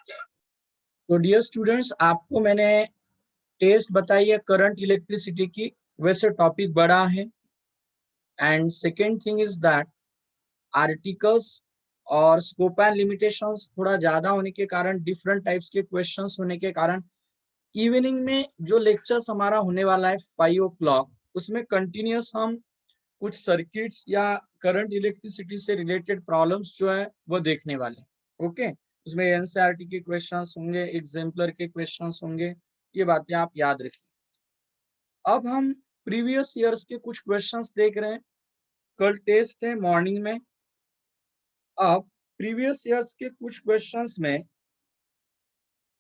तो dear students, आपको मैंने टेस्ट बताई है करंट इलेक्ट्रिसिटी की, वैसे टॉपिक बड़ा है। And second thing is that articles और स्कोप एंड लिमिटेशंस थोड़ा ज्यादा होने के कारण, डिफरेंट टाइप्स के क्वेश्चंस होने के कारण, इवनिंग में जो लेक्चर्स हमारा होने वाला है 5 o'clock, उसमें कंटिन्यूस हम कुछ सर्किट्स या करंट इलेक्ट्रिसिटी से रिलेटेड प्रॉब्लम्स जो है वो देखने वाले। ओके, उसमें एनसीईआरटी के क्वेश्चंस होंगे, एग्जाम्पलर के क्वेश्चंस होंगे, ये बातें आप याद रखिए। अब हम प्रीवियस ईयर्स के कुछ क्वेश्चंस देख रहे हैं। कल टेस्ट है मॉर्निंग में। अब प्रीवियस ईयर्स के कुछ क्वेश्चंस में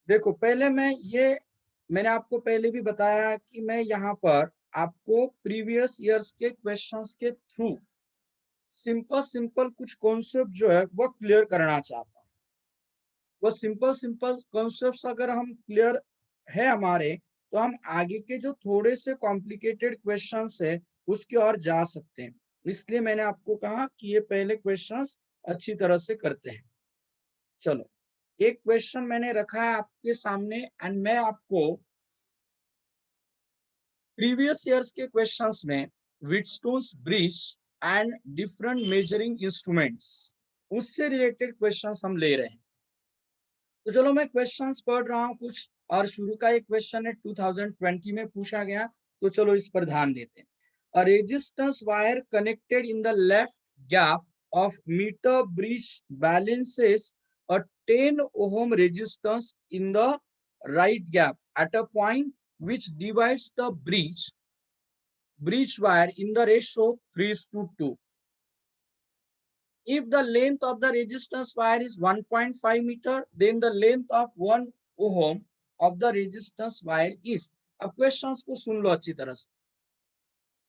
देखो, पहले मैंने आपको पहले भी बताया कि मैं यहाँ पर आपको प्रीवियस ईयर्स के क्वेश्चंस के थ्रू सिंपल कुछ कॉन्सेप्ट जो है वो क्लियर करना चाहता हूँ। वो सिंपल कॉन्सेप्ट्स अगर हम क्लियर है हमारे, तो हम आगे के जो थोड़े से कॉम्प्लिकेटेड क्वेश्चंस है उसकी ओर जा सकते हैं। इसलिए मैंने आपको कहा कि ये पहले क्वेश्चंस अच्छी तरह से करते हैं। चलो, एक क्वेश्चन मैंने रखा है आपके सामने एंड मैं आपको प्रीवियस ईयर्स के क्वेश्चंस में Wheatstone's bridge and different measuring instruments, उससे रिलेटेड क्वेश्चंस हम ले रहे हैं। तो चलो मैं क्वेश्चंस पढ़ रहा हूँ कुछ, और शुरू का एक क्वेश्चन है 2020 में पूछा गया, तो चलो इस पर ध्यान देते हैं। A resistance wire connected in the left gap of meter bridge balances a 10 ohm resistance in the right gap at a point which divides the bridge wire in the ratio 3:2. If the length of the resistance wire is 1.5 meter, then the length of 1 ohm of the resistance wire is. अब questions को सुन लो अच्छी तरह से।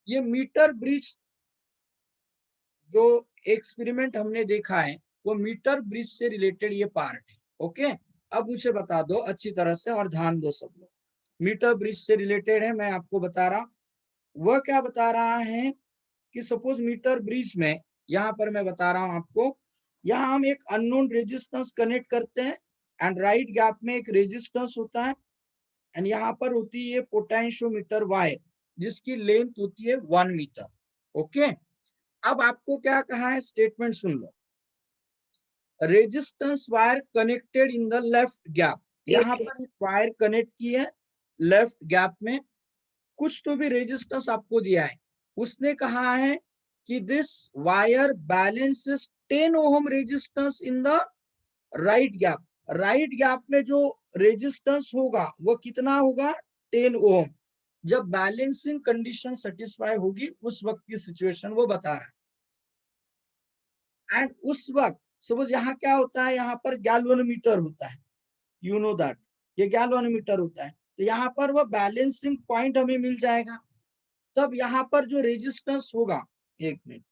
ये metre bridge जो experiment हमने देखा है वो मीटर ब्रिज से रिलेटेड ये पार्ट है। ओके, अब मुझे बता दो अच्छी तरह से और ध्यान दो सब लोग। मीटर ब्रिज से रिलेटेड है, मैं आपको बता रहा। वह क्या बता रहा है कि सपोज मीटर ब्रिज में, यहाँ पर मैं बता रहा हूँ आपको, यहाँ हम एक अननोन रेजिस्टेंस कनेक्ट करते हैं एंड राइट गैप में एक रेजिस्टेंस होता है एंड यहाँ पर होती है पोटेंशियोमीटर वायर जिसकी लेंथ होती है 1 मीटर। ओके, अब आपको क्या कहा है, statement soon low. Resistance wire connected in the left gap, यहाँ पर एक वायर कनेक्ट की है लेफ्ट गैप में, कुछ तो भी रेजिस्टेंस आपको दिया है। उसने कहा है कि this wire balances 10 ohm resistance in the right gap. Right gap में जो रेजिस्टेंस होगा वो कितना होगा, 10 ओम। जब बैलेंसिंग कंडीशन सेटिस्फाई होगी उस वक्त की सिचुएशन वो बता रहा है। एंड उस वक्त सपोज यहाँ क्या होता है, यहाँ पर गैल्वेनोमीटर होता है, यू नो दैट, ये गैल्वेनोमीटर होता है। तो यहाँ पर वो बैलेंसिंग पॉइंट हमें मिल जाएगा। तब यहाँ पर जो रेजिस्टेंस होगा, एक मिनट,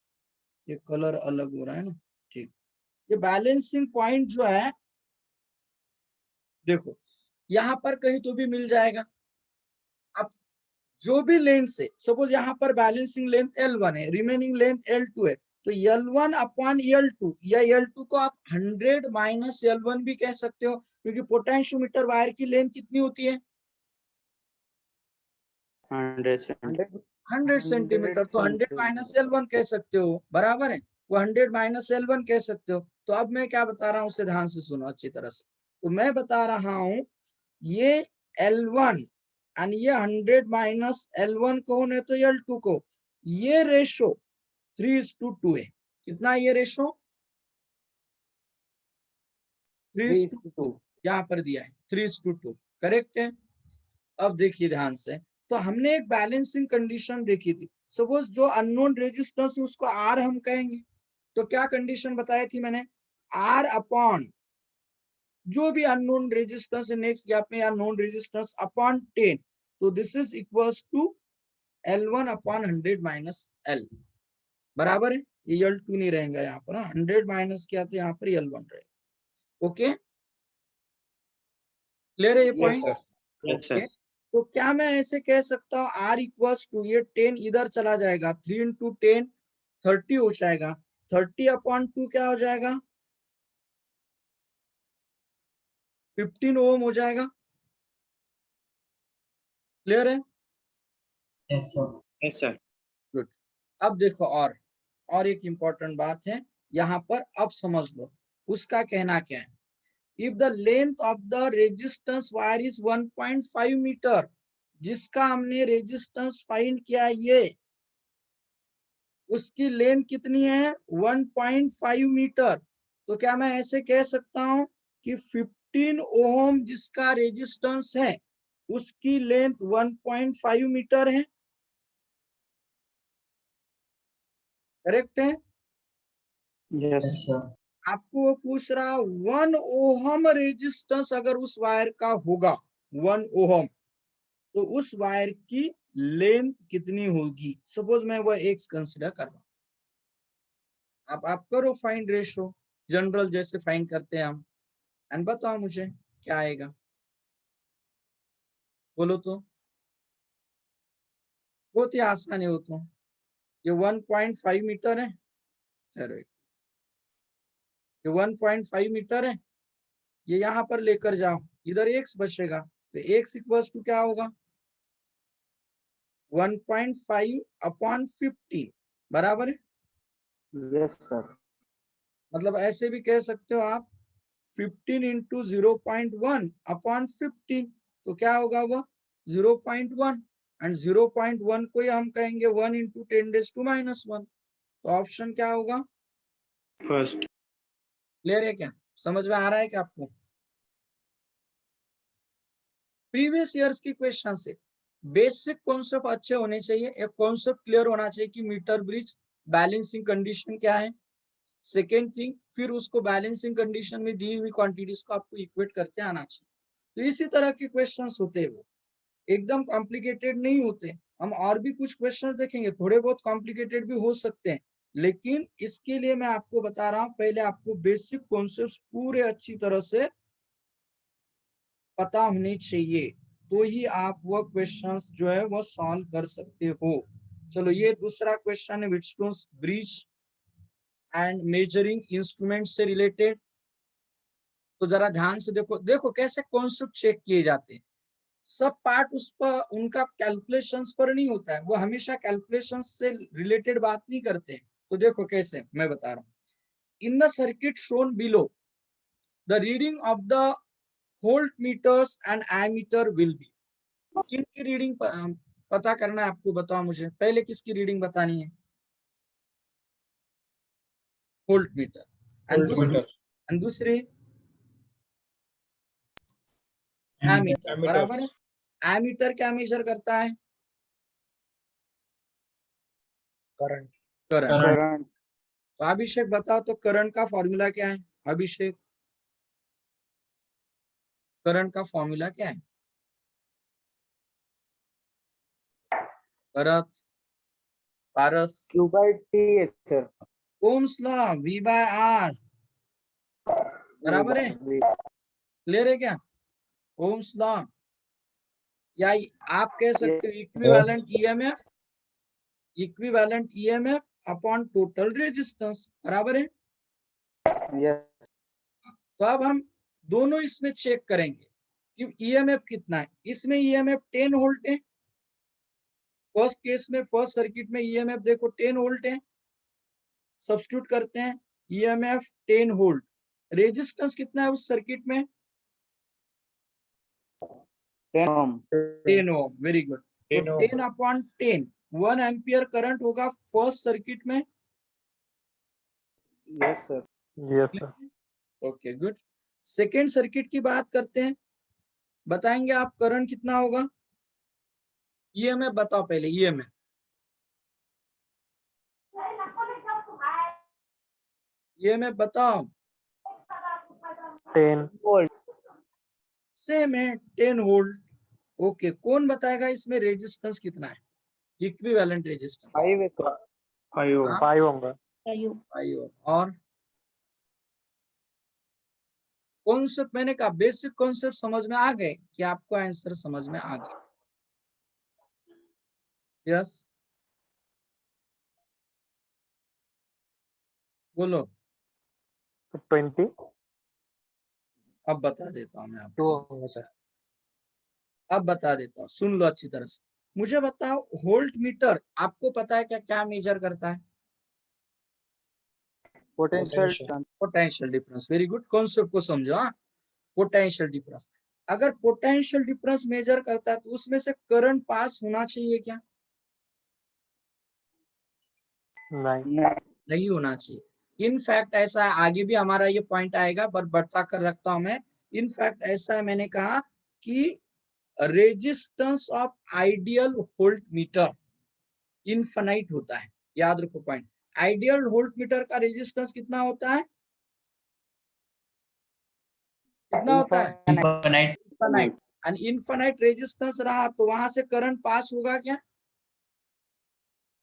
ये कलर अलग हो रहा है ना, ठीक, ये बैलेंसिंग पॉइंट जो है देखो यहाँ पर कहीं तो भी मिल जाएगा। अब जो भी लेंथ से, सपोज यहाँ पर बैलेंसिंग लेंथ L1 है, रिमेनिंग लेंथ L2 है, तो L1 अपॉन L2 या L2 को आप 100 माइनस L1 भी कह सकते हो, क्योंकि पोटेंशियोमीटर वायर की लेंथ कितनी होती है, 100 सेंटीमीटर। तो 100 माइनस L1 कह सकते हो, बराबर है, वो 100 माइनस L1 कह सकते हो। तो अब मैं क्या बता रहा हूँ उसे ध्यान से सुनो अच्छी तरह से। तो मैं बता रहा हूँ ये L1 एंड ये 100 माइनस L1 कौन है, तो L2 को। ये रेशो 3:2 है। कितना ये रेशो, 3:2 यहाँ पर दिया है, 3:2, करेक्ट है। अब देखिए ध्यान से, तो हमने एक बैलेंसिंग कंडीशन देखी थी। सपोज जो अननोन रेजिस्टेंस है उसको आर हम कहेंगे। तो क्या कंडीशन बताई थी मैंने, आर अपॉन जो भी अननोन रेजिस्टेंस है नेक्स्ट गैप में, या नोन रेजिस्टेंस अपॉन 10, तो this is equals to L1 upon 100 minus L, बराबर है। ये L2 नहीं रहेगा यहाँ पर, 100 माइनस किया तो यहाँ पर L1 रहेगा। ओके, क्लियर है ये पॉइंट? ओके, तो क्या मैं ऐसे कह सकता हूँ R इक्वल्स टू, ये 10 इधर चला जाएगा, 3 इंटू 10 30 हो जाएगा, 30 अपॉन 2 क्या हो जाएगा, 15 ओम हो जाएगा। क्लियर है? Yes sir. गुड। अब देखो और एक इंपॉर्टेंट बात है यहाँ पर, अब समझ लो उसका कहना क्या है। If the length of the resistance wire is 1.5 meter, जिसका हमने रेजिस्टेंस फाइंड किया ये, उसकी लेंथ कितनी है 1.5 मीटर, तो क्या मैं ऐसे कह सकता हूं कि 15 ओम जिसका रेजिस्टेंस है उसकी लेंथ 1.5 मीटर है? करेक्ट है? Yes sir. आपको वो पूछ रहा 1 ओहम रेजिस्टेंस अगर उस वायर का होगा 1 ओहम, तो उस वायर की लेंथ कितनी होगी? सपोज मैं वो एक्स कंसिडर कर रहा हूं, आप करो फाइंड रेशो जनरल जैसे फाइंड करते हैं हम, एंड बताओ मुझे क्या आएगा, बोलो तो। बहुत ही आसान है वो तो। ये 1.5 मीटर है, चलो ये 1.5 मीटर है, ये यहाँ पर लेकर जाओ, इधर एक्स बचेगा, तो एक्स इक्वल्स टू क्या होगा 1.5 अपॉन 15, बराबर है? Yes sir. मतलब ऐसे भी कह सकते हो आप 15 इंटू 0.1 अपॉन 15, तो क्या होगा वो 0.1, एंड 0.1 को ही हम कहेंगे 1 इंटू 10⁻⁻1, तो ऑप्शन क्या होगा फर्स्ट। क्लियर है क्या? समझ में आ रहा है क्या आपको? प्रीवियस ईयर्स की क्वेश्चन से बेसिक कॉन्सेप्ट अच्छे होने चाहिए, एक कॉन्सेप्ट क्लियर होना चाहिए कि मीटर ब्रिज बैलेंसिंग कंडीशन क्या है। सेकेंड थिंग, फिर उसको बैलेंसिंग कंडीशन में दी हुई क्वांटिटीज को आपको इक्वेट करते आना चाहिए। तो इसी तरह के क्वेश्चंस होते हैं, वो एकदम कॉम्प्लिकेटेड नहीं होते। हम और भी कुछ क्वेश्चंस देखेंगे, थोड़े बहुत कॉम्प्लिकेटेड भी हो सकते हैं, लेकिन इसके लिए मैं आपको बता रहा हूं पहले आपको बेसिक कॉन्सेप्ट्स पूरे अच्छी तरह से पता होनी चाहिए, तो ही आप वो क्वेश्चंस जो है वो सॉल्व कर सकते हो। चलो ये दूसरा क्वेश्चन है Wheatstone bridge and measuring instrument से रिलेटेड। तो जरा ध्यान से देखो, देखो कैसे कॉन्सेप्ट चेक किए जाते हैं। सब पार्ट उस पर उनका कैलकुलेशंस पर नहीं होता है, वो हमेशा कैलकुलेशंस से रिलेटेड बात नहीं करते हैं। तो देखो कैसे मैं बता रहा हूँ। In the circuit shown below the reading of the voltmeters and ammeter will be, किनकी रीडिंग पता करना है आपको, बताओ मुझे पहले किसकी रीडिंग बतानी है? वोल्ट मीटर, एंड दूसरी एमीटर, बराबर है? एमीटर क्या मेजर करता है? करंट। करंट। करंट। तो अभिषेक बताओ तो करंट का फॉर्मूला क्या है? अभिषेक, करंट का फॉर्मूला क्या है? Bharat, Paras, Q by T है sir. Ohm's law, V by R, बराबर है? क्लियर है क्या? ओम्स लॉ, या आप कह सकते हो equivalent EMF, equivalent EMF upon total resistance, बराबर है? यस। तो अब हम दोनों इसमें चेक करेंगे कि ईएमएफ कितना है। इसमें ईएमएफ 10 वोल्ट है, फर्स्ट केस में फर्स्ट सर्किट में ईएमएफ देखो 10 वोल्ट है, सब्स्टिट्यूट करते हैं ईएमएफ 10 वोल्ट, रेजिस्टेंस कितना है उस सर्किट में 10 ओम। 10 ओम, वेरी गुड। तो 10 अपॉन 10 1 एम्पियर करंट होगा फर्स्ट सर्किट में। Yes sir. Yes sir. Okay good. Second circuit की बात करते हैं, बताएंगे आप करंट कितना होगा? ईएमएफ बताओ पहले, ईएमएफ, ईएमएफ बताओ। 10 वोल्ट। सेम है 10 वोल्ट। ओके, कौन बताएगा इसमें रेजिस्टेंस कितना है, इक्विवेलेंट रेजिस्टेंस? 5 है सर। 5 ओम। 5 ओम का। 5 ओम। और कॉन्सेप्ट मैंने कहा बेसिक कॉन्सेप्ट समझ में आ गए कि आपको आंसर समझ में आ गया? यस, बोलो। 20। अब बता देता हूँ मैं 2 आपको, होगा सर। अब बता देता हूँ, सुन लो अच्छी तरह से। मुझे बताओ वोल्ट मीटर आपको पता है क्या क्या मेजर करता है? Potential potential difference. Very good, concept को समझो। हाँ, पोटेंशियल डिफरेंस। अगर पोटेंशियल डिफरेंस मेजर करता है तो उसमें से करंट पास होना चाहिए क्या? नहीं होना चाहिए। इनफैक्ट ऐसा है, आगे भी हमारा ये पॉइंट आएगा, पर बता कर रखता हूं मैं। इनफैक्ट ऐसा है, मैंने कहा कि resistance of ideal volt meter infinite होता है। याद रखो पॉइंट, आइडियल वोल्ट मीटर का रेजिस्टेंस कितना होता है? कितना होता है? इनफाइनाइट। एंड इनफाइनाइट रेजिस्टेंस रहा तो वहां से करंट पास होगा क्या?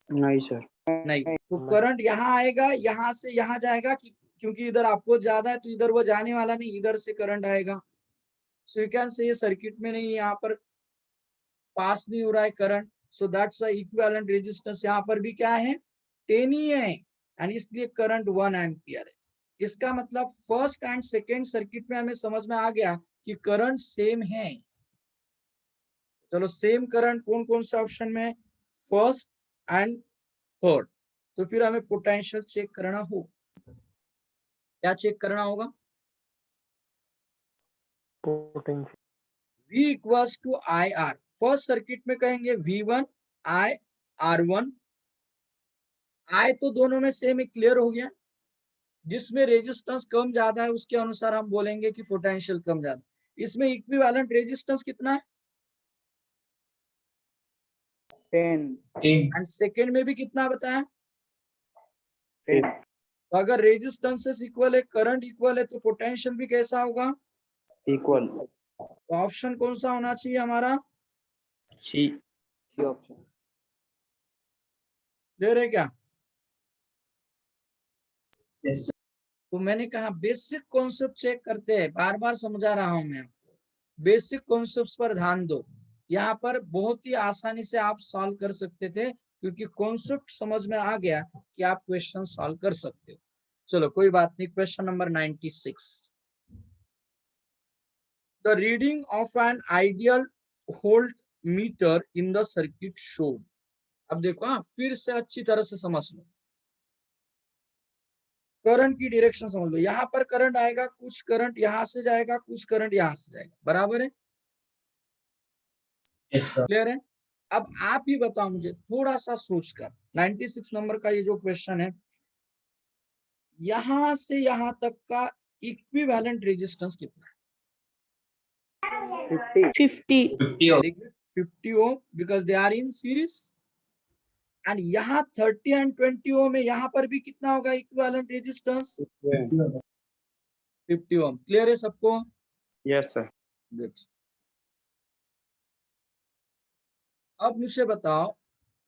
नहीं सर। नहीं। तो करंट यहाँ आएगा, यहाँ से यहाँ जाएगा, क्योंकि इधर अपोज ज्यादा है तो इधर वो जाने वाला नहीं, इधर से करंट आएगा। सो यू कैन से ये सर्किट में नहीं, यहाँ पर पास नहीं हो रहा है current. So that's why equivalent resistance यहाँ पर भी क्या है? 10 ही है, एंड इसलिए करंट 1 एम्पियर है। इसका मतलब फर्स्ट एंड सेकेंड सर्किट में हमें समझ में आ गया कि करंट सेम है। चलो, सेम करंट कौन कौन से ऑप्शन में? First and third. तो फिर हमें पोटेंशियल चेक करना हो, क्या चेक करना होगा? Potential V equals to I R. First circuit में कहेंगे V1 I R1। I तो दोनों में सेम, क्लियर हो गया। जिसमें रेजिस्टेंस कम ज्यादा है उसके अनुसार हम बोलेंगे कि पोटेंशियल कम ज्यादा। इसमें इक्विवेलेंट रेजिस्टेंस कितना है? 10 एंड सेकेंड में भी कितना बताया? 10 तो अगर रेजिस्टेंसेस इक्वल है, करंट इक्वल है, तो पोटेंशियल भी कैसा होगा? इक्वल। तो ऑप्शन कौन सा होना चाहिए हमारा? C option. क्लियर है क्या? तो मैंने कहा बेसिक कॉन्सेप्ट चेक करते हैं, बार बार समझा रहा हूं मैं। बेसिक कॉन्सेप्ट्स पर ध्यान दो। यहाँ पर बहुत ही आसानी से आप सॉल्व कर सकते थे, क्योंकि कॉन्सेप्ट समझ में आ गया कि आप क्वेश्चन सॉल्व कर सकते हो। चलो कोई बात नहीं, question number 96। The reading of an ideal volt meter in the circuit showed. अब देखो, हाँ, फिर से अच्छी तरह से समझ लो, करंट की डायरेक्शन समझ लो। यहाँ पर करंट आएगा, कुछ करंट यहाँ से जाएगा, कुछ करंट यहाँ से जाएगा, बराबर है? क्लियर है? अब आप ही बताओ मुझे थोड़ा सा सोचकर, 96 नंबर का ये जो क्वेश्चन है, यहां से यहां तक का इक्विवेलेंट रेजिस्टेंस कितना है? 50 50 ohm, because they are in series. And यहाँ 30 एंड 20 ओम में, यहाँ पर भी कितना होगा इक्विवेलेंट रेजिस्टेंस? 50 ओम। क्लियर है सबको? Yes sir. अब मुझे बताओ,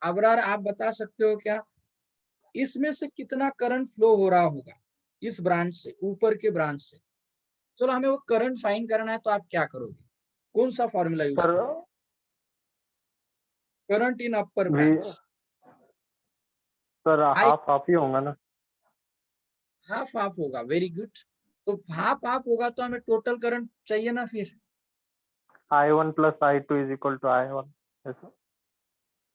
अबरार आप बता सकते हो क्या, इसमें से कितना करंट फ्लो हो रहा होगा इस ब्रांच से, ऊपर के ब्रांच से? चलो हमें वो करंट फाइंड करना है, तो आप क्या करोगे? कौन सा फॉर्मूला यूज सर करोगे? Current in upper V branch. Sir half half ही होगा ना। हाफ हाफ होगा, वेरी गुड। तो हाफ हाफ होगा तो हमें टोटल करंट चाहिए ना फिर। I1 + I2 = I1 ऐसा।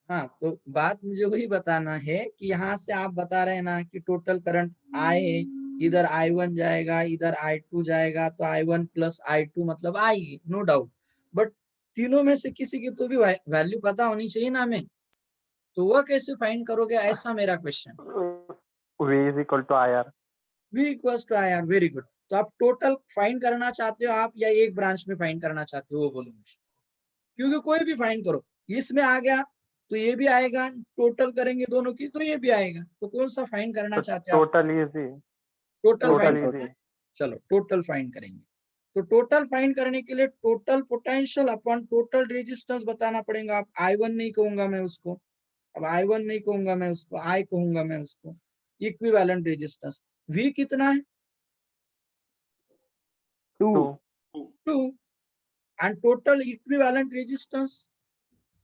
हाँ, तो बात मुझे वही बताना है कि यहाँ से आप बता रहे हैं ना कि टोटल करंट I है, इधर I1 जाएगा, इधर I2 जाएगा, तो I1 + I2 मतलब I है, नो डाउट। बट तीनों में से किसी की तो भी वैल्यू पता होनी चाहिए ना हमें, तो वह कैसे फाइंड करोगे, ऐसा मेरा question. V = IR। V equals to I R, very good. तो आप टोटल फाइंड करना चाहते हो आप, या एक ब्रांच में फाइंड करना चाहते हो, वो बोलो मुझे। क्योंकि कोई भी फाइंड करो, इसमें आ गया तो ये भी आएगा, टोटल करेंगे दोनों की तो ये भी आएगा, तो कौन सा फाइंड करना तो चाहते हो आप? Total easy. Total find total करना है। इजी। चलो टोटल फाइंड करेंगे। तो टोटल फाइंड करने के लिए total potential upon total resistance बताना पड़ेगा। आप I1 नहीं कहूंगा मैं उसको, अब I1 नहीं कहूंगा मैं उसको, I कहूंगा मैं उसको। इक्विवेलेंट रेजिस्टेंस V कितना है? 2 2। And total equivalent resistance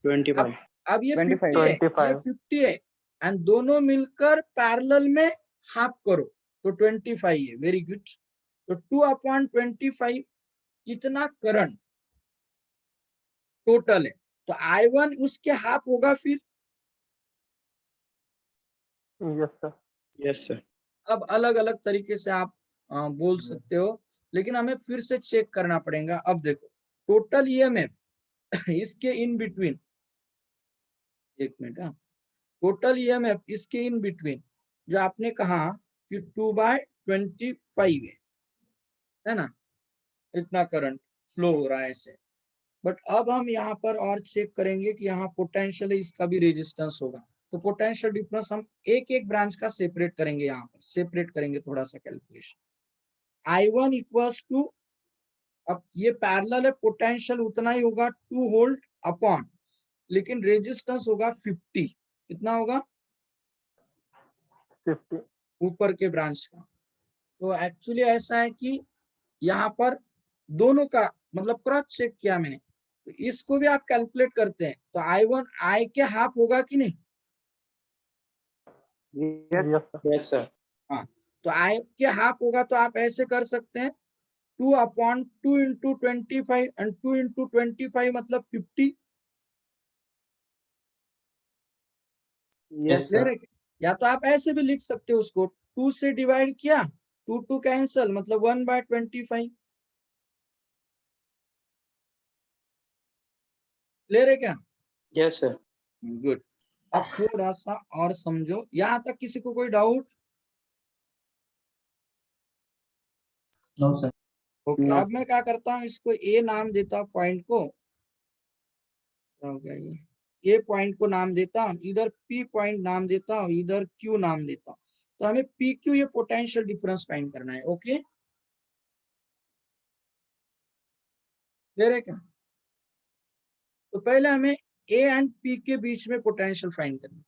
25। अब ये 50 है, ये 25। 50 है, एंड दोनों मिलकर पैरेलल में हाफ करो तो 25 है, वेरी गुड। तो 2/25 इतना करंट टोटल है, तो I1 उसके हाफ होगा फिर। Yes, sir. Yes sir. अब अलग अलग तरीके से आप बोल सकते हो, लेकिन हमें फिर से चेक करना पड़ेगा। अब देखो टोटल ईएमएफ इसके इन बिटवीन, एक मिनट, टोटल ईएमएफ इसके इन बिटवीन जो आपने कहा कि 2/25 है ना, इतना करंट फ्लो हो रहा है ऐसे। बट अब हम यहाँ पर और चेक करेंगे कि यहाँ पोटेंशियल इसका भी रेजिस्टेंस होगा, तो पोटेंशियल डिफरेंस हम एक एक ब्रांच का सेपरेट करेंगे, यहाँ पर सेपरेट करेंगे थोड़ा सा कैलकुलेशन। I1 इक्वल्स टू, अब ये पैरेलल है, पोटेंशियल उतना ही होगा 2 वोल्ट अपॉन, लेकिन रेजिस्टेंस होगा 50, कितना होगा 50. ऊपर के ब्रांच का। तो एक्चुअली ऐसा है कि यहाँ पर दोनों का मतलब क्रॉस चेक किया मैंने, तो इसको भी आप कैलकुलेट करते हैं तो I1 I के हाफ होगा कि नहीं। Yes, sir. Yes sir. हाँ, तो I के हाफ होगा, तो आप ऐसे कर सकते हैं 2/2 इंटू 25 एंड 2 इंटू 25 मतलब 50। Yes clear sir. है? या तो आप ऐसे भी लिख सकते हो उसको, 2 से डिवाइड किया, 2 कैंसल मतलब 1/25। क्लियर है क्या? Yes sir. गुड। अब थोड़ा सा और समझो, यहाँ तक किसी को कोई doubt? No sir. Okay, No. अब मैं क्या करता हूँ, इसको ए नाम देता हूँ, पॉइंट को, क्या हो गया ये पॉइंट को नाम देता हूँ, इधर पी पॉइंट नाम देता हूँ, इधर क्यू नाम देता हूँ। तो हमें पी क्यू ये पोटेंशियल डिफरेंस फाइंड करना है। ओके, क्लियर है क्या? तो पहले हमें ए एंड पी के बीच में पोटेंशियल फाइंड करना है।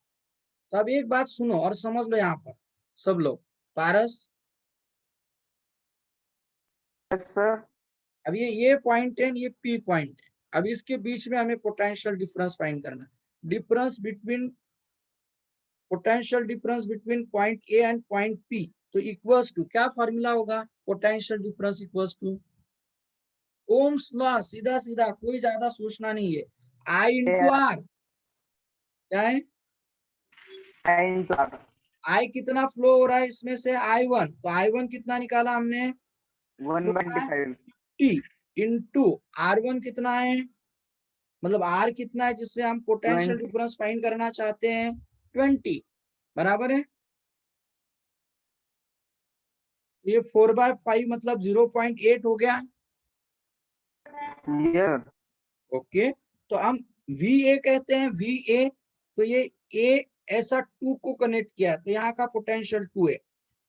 तो अब एक बात सुनो और समझ लो, यहाँ पर सब लोग, पारस, Yes, sir. अब ये पॉइंट है, ये पी पॉइंट है, अब इसके बीच में हमें पोटेंशियल डिफरेंस फाइंड करना है। Difference between, potential difference between point A and point P, तो इक्वल्स टू, क्या फॉर्मूला होगा, potential difference equals to Ohm's law, सीधा सीधा, कोई ज्यादा सोचना नहीं है, आई इंटू आर। क्या है, I into R. आई कितना फ्लो हो रहा है इसमें से, I1, तो I1 कितना निकाला हमने, 1/25. 50 इंटू R1 कितना है, मतलब R कितना है जिससे हम पोटेंशियल 20. डिफरेंस फाइंड करना चाहते हैं, 20, बराबर है। ये 4/5 मतलब 0.8 हो गया। Yes. ओके, तो हम VA कहते हैं, VA, तो ये A ऐसा 2 को कनेक्ट किया, तो यहाँ का पोटेंशियल 2 है।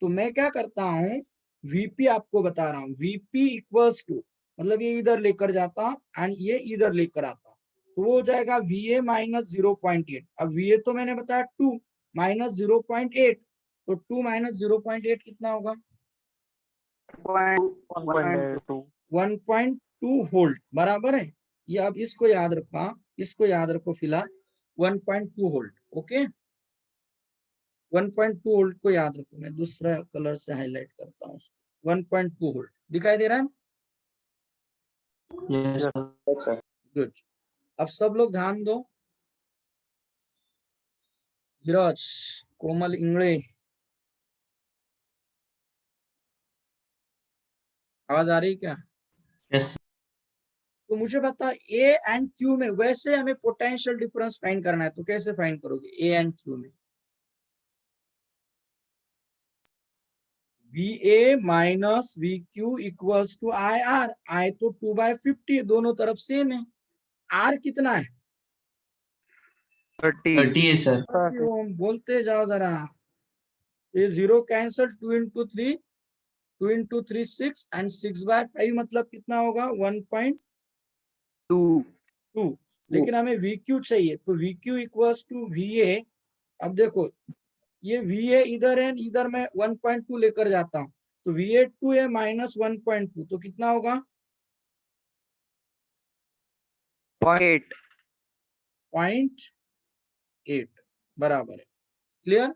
तो मैं क्या करता हूँ, VP आपको बता रहा हूँ, VP इक्वल्स टू, मतलब ये इधर लेकर जाता हूँ एंड ये इधर लेकर आता हूँ, तो वो हो जाएगा VA माइनस 0.8। अब VA तो मैंने बताया 2 माइनस 0.8, तो 2 माइनस 0.8 कितना होगा, 1.2. 1.2 वोल्ट, बराबर है। ये अब इसको याद रखा, इसको याद रखो फिलहाल, 1.2 वोल्ट। ओके, 1.2 वोल्ट को याद रखो, मैं दूसरा कलर से हाईलाइट करता हूँ, 1.2 वोल्ट दिखाई दे रहा है। Yes sir. गुड। अब सब लोग ध्यान दो, धीरज, कोमल इंगड़े, आवाज आ रही है क्या? यस। तो मुझे बता, ए एंड क्यू में वैसे हमें पोटेंशियल डिफरेंस फाइंड करना है, तो कैसे फाइंड करोगे ए एंड क्यू में, VA minus VQ equals to IR, I तो 2/50 दोनों तरफ सेम है, R कितना है, 30 है सर। 30 ओम, बोलते जाओ जरा, ये 0 कैंसल, 2 इंटू 3, 2 इंटू 3 6 एंड 6/5 मतलब कितना होगा 1.2। लेकिन हमें VQ चाहिए, तो VQ इक्वल्स टू VA। अब देखो ये VA इधर है, इधर मैं 1.2 लेकर जाता हूँ, तो VA 2 है माइनस 1.2, तो कितना होगा 0.8, बराबर है। Clear,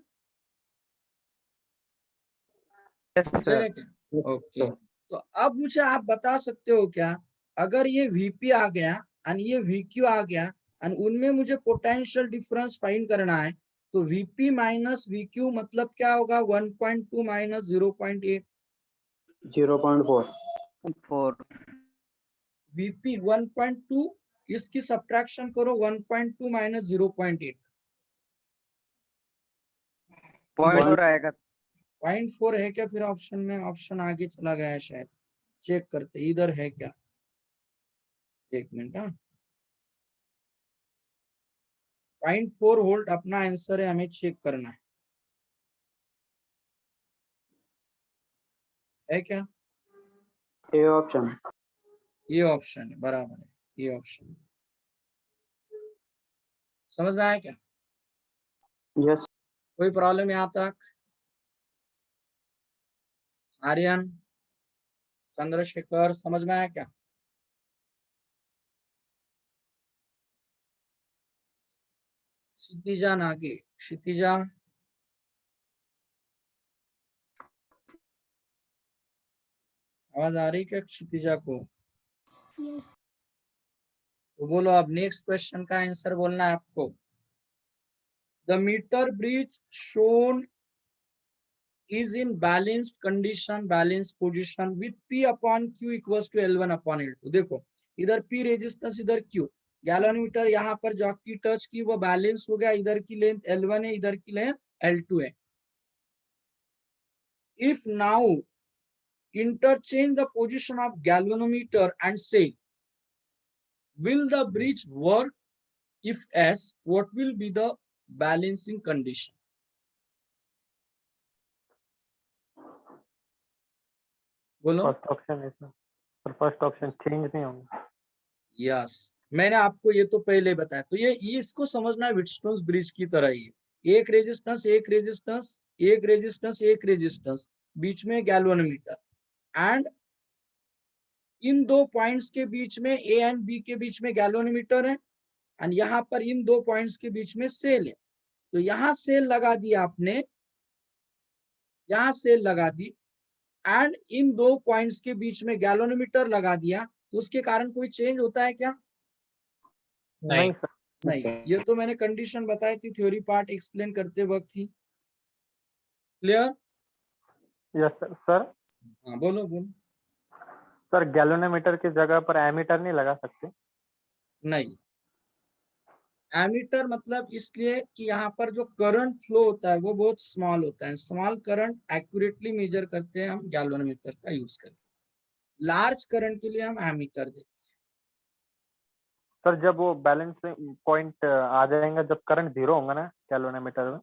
Yes, clear sir. है क्या? ओके, तो अब मुझे आप बता सकते हो क्या, अगर ये Vp आ गया और ये Vq आ गया और उनमें मुझे पोटेंशियल डिफरेंस फाइंड करना है, तो Vp माइनस Vq मतलब क्या होगा, 1.2 माइनस 0.8, 0.4 Vp 1.2, इसकी सब्ट्रैक्शन करो 1.2 माइनस 0.8, 0.4 आएगा। 0.4 है क्या फिर ऑप्शन में? ऑप्शन आगे चला गया है शायद, चेक करते इधर है क्या, एक मिनट। हाँ, 0.4 वोल्ट अपना आंसर है, हमें चेक करना है क्या? A option. ये ऑप्शन है, बराबर है, ये ऑप्शन। समझ में आया क्या? यस। कोई प्रॉब्लम यहाँ तक? आर्यन, चंद्रशेखर, समझ में आया क्या? क्षितिजा नागे, क्षितिजा, आवाज आ रही क्या क्षितिजा को? तो बोलो, अब नेक्स्ट क्वेश्चन का आंसर बोलना है आपको। The meter bridge shown is in balanced condition, balanced position with P upon Q equals to L1 upon L2। देखो इधर P रेजिस्टेंस, इधर Q, गैलोमीटर यहाँ पर जो की टच की वो बैलेंस हो गया, इधर की लेंथ L1 है, इधर की लेंथ L2 है। If now interchange the position of galvanometer and say will the bridge work, if yes, what will be the balancing condition? बोलो। फर्स्ट ऑप्शन है सर, पर फर्स्ट ऑप्शन चेंज नहीं होंगे। Yes, मैंने आपको ये तो पहले बताया, तो ये इसको समझना है व्हीटस्टोन्स ब्रिज की तरह ही, एक रेजिस्टेंस एक रेजिस्टेंस, एक रेजिस्टेंस एक रेजिस्टेंस, बीच में गैल्वेनोमीटर, एंड इन दो पॉइंट्स के बीच में, ए एंड बी के बीच में गैल्वेनोमीटर है, एंड यहाँ पर इन दो पॉइंट्स के बीच में सेल है। तो यहाँ सेल लगा दी आपने, यहाँ सेल लगा दी, एंड इन दो पॉइंट्स के बीच में गैल्वेनोमीटर लगा दिया, तो उसके कारण कोई चेंज होता है क्या? नहीं सर। नहीं, ये तो मैंने कंडीशन बताई थी थ्योरी पार्ट एक्सप्लेन करते वक्त ही। क्लियर? Yes sir. सर हाँ बोलो बोलो। सर गैल्वेनोमीटर की जगह पर एमीटर नहीं लगा सकते? नहीं, एमीटर मतलब इसलिए कि यहाँ पर जो करंट फ्लो होता है वो बहुत स्मॉल होता है, स्मॉल करंट एक्यूरेटली मेजर करते हैं हम गैल्वेनोमीटर का यूज करके, लार्ज करंट के लिए हम एमीटर देते सर जब वो बैलेंस पॉइंट आ जाएगा, जब करंट जीरो होगा ना गैल्वेनोमीटर में। हैं।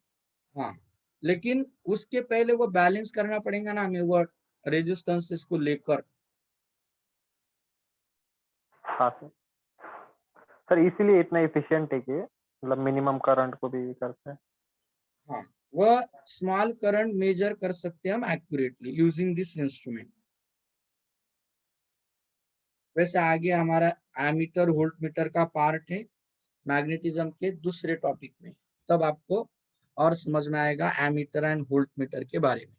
हाँ, लेकिन उसके पहले वो बैलेंस करना पड़ेगा ना हमें, वो रेजिस्टेंसेस को लेकर। हाँ सर। सर इसीलिए इतना इफिशियंट है कि मतलब मिनिमम करंट को भी करते हैं। हाँ, वह स्मॉल करंट मेजर कर सकते हैं हम एक्यूरेटली यूजिंग दिस इंस्ट्रूमेंट। वैसे आगे हमारा एमीटर वोल्ट मीटर का पार्ट है मैग्नेटिज्म के दूसरे टॉपिक में, तब आपको और समझ में आएगा एमीटर एंड वोल्ट मीटर के बारे में।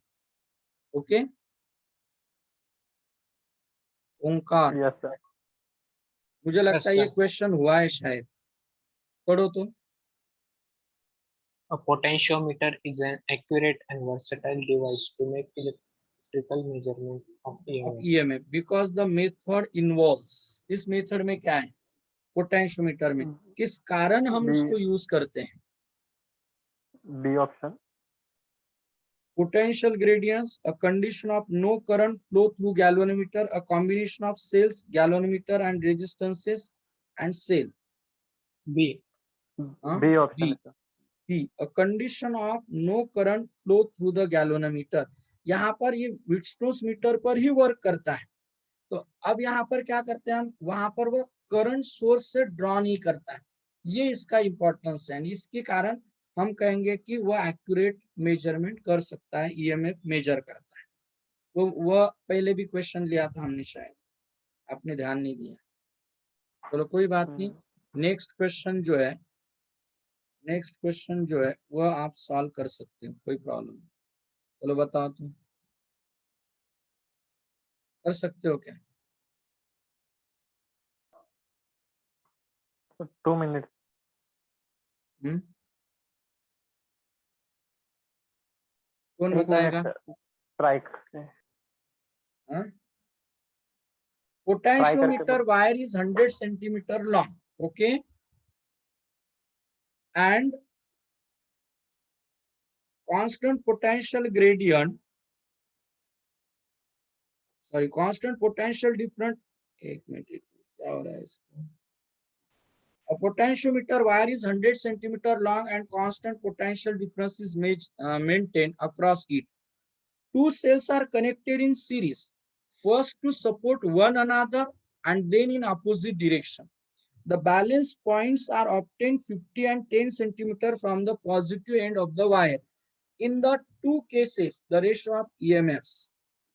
ओके, ओंकार, यस सर। मुझे लगता Yes, है sir. ये क्वेश्चन हुआ है शायद, पढ़ो तो। A potentiometer is an accurate and versatile device to make electrical measurement of of EMF. EMF because the method involves, इस मेथड में क्या है, पोटेंशियोमीटर में किस कारण हम बी उसको यूज करते हैं? B option. Potential gradients, a condition of no current flow through galvanometer, a combination of cells, galvanometer and resistances and cell. B. B option है B. Sir. B. A condition of no current flow through the galvanometer. यहाँ पर ये व्हीटस्टोन्स metre पर ही work करता है। तो अब यहाँ पर क्या करते हैं हम, वहां पर वो करंट सोर्स से ड्रॉ नहीं करता है, ये इसका इंपॉर्टेंस है। इसके कारण हम कहेंगे कि वह एक्यूरेट मेजरमेंट कर सकता है, ईएमएफ मेजर करता है। तो वह पहले भी क्वेश्चन लिया था हमने, शायद आपने ध्यान नहीं दिया। चलो कोई बात नहीं, नेक्स्ट क्वेश्चन जो है, नेक्स्ट क्वेश्चन जो है वह आप सॉल्व कर सकते हो, कोई प्रॉब्लम नहीं। चलो बताओ तुम, कर सकते हो क्या? 2 मिनट। हम्म, कौन 1 बताएगा? मिनट ट्राई करते हैं। हाँ? ट्राई करके Potentiometer wire is 100 centimeter long, okay, and constant potential gradient, sorry, constant potential different, एक मिनट क्या हो रहा है इसको? A potentiometer wire is 100 centimeter long and constant potential difference is maintained across it. Two cells are connected in series, first to support one another and then in opposite direction. The balance points are obtained 50 and 10 centimeter from the positive end of the wire. In the two cases, the ratio of EMFs.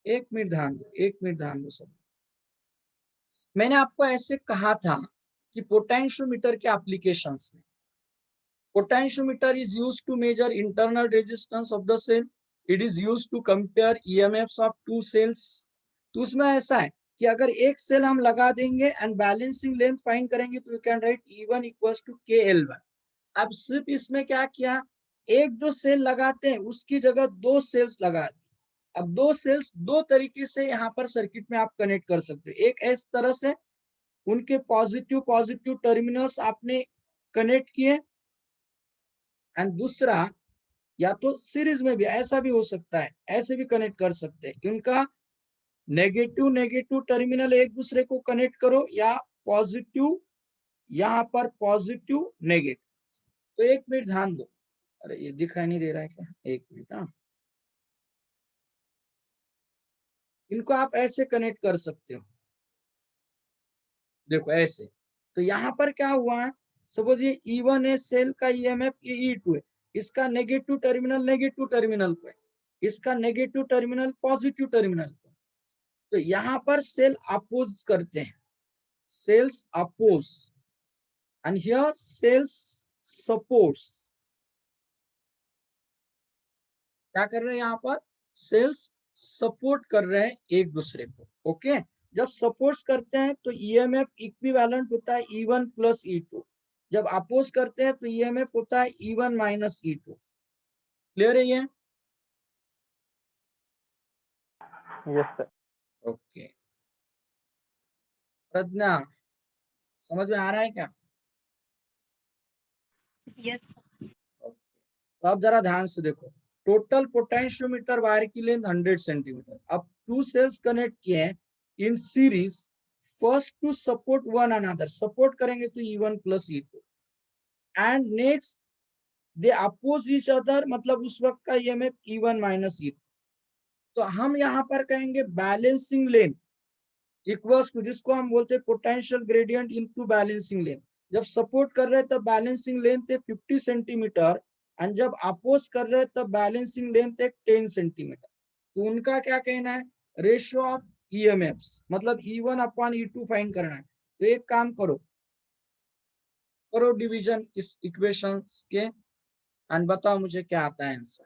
एक minute ध्यान दो सब। मैंने आपको ऐसे कहा था कि पोटेंशियोमीटर के एप्लीकेशंस में potentiometer is used to measure internal resistance of the cell. It is used to compare EMFs of two cells. तो उसमें ऐसा है कि अगर एक सेल हम लगा देंगे एंड बैलेंसिंग लेंथ फाइंड करेंगे तो you can write E1 equals to KL1। अब सिर्फ इसमें क्या किया, एक जो सेल लगाते हैं उसकी जगह दो सेल्स लगा दी। अब दो सेल्स दो तरीके से यहाँ पर सर्किट में आप कनेक्ट कर सकते हो। एक इस तरह से उनके पॉजिटिव पॉजिटिव टर्मिनल्स आपने कनेक्ट किए, एंड दूसरा या तो सीरीज में भी ऐसा भी हो सकता है, ऐसे भी कनेक्ट कर सकते हैं। इनका नेगेटिव नेगेटिव टर्मिनल एक दूसरे को कनेक्ट करो या पॉजिटिव यहाँ पर पॉजिटिव नेगेटिव। तो एक मिनट ध्यान दो, अरे ये दिखाई नहीं दे रहा है क्या? एक मिनट। हाँ, इनको आप ऐसे कनेक्ट कर सकते हो, देखो ऐसे। तो यहाँ पर क्या हुआ है, सपोज ये E1 है सेल का EMF, ये E2 है, इसका नेगेटिव टर्मिनल पे, इसका नेगेटिव टर्मिनल पॉजिटिव टर्मिनल पे। तो यहाँ पर सेल अपोज करते हैं, cells oppose, and here cells supports. क्या कर रहे हैं यहाँ पर? सेल्स सपोर्ट कर रहे हैं एक दूसरे को। ओके, जब सपोर्ट करते हैं तो EMF इक्विवेलेंट होता है E1 प्लस E2। जब अपोज करते हैं तो EMF होता है E1 माइनस E2। क्लियर है ये? Yes sir. ओके, प्रज्ञा समझ में आ रहा है क्या? यस। तो अब जरा ध्यान से देखो, टोटल पोटेंशियोमीटर वायर की लेंथ 100 सेंटीमीटर। अब टू सेल्स कनेक्ट किए हैं in series, first two support one another, support करेंगे तो E1 plus E2, and next they oppose each other, मतलब उस वक्त का EMF E1 माइनस E2। तो हम यहाँ पर कहेंगे बैलेंसिंग लेंथ इक्वल्स टू, जिसको हम बोलते हैं potential gradient into balancing length. जब सपोर्ट कर रहे हैं तब बैलेंसिंग लेंथ है 50 सेंटीमीटर, एंड जब अपोज कर रहे हैं तब बैलेंसिंग लेंथ है 10 सेंटीमीटर। तो उनका क्या कहना है, रेशियो ऑफ EMFs, मतलब E1 अपॉन E2 फाइंड करना है। तो एक काम करो डिवीजन इस इक्वेशन के, एंड बताओ मुझे क्या आता है आंसर।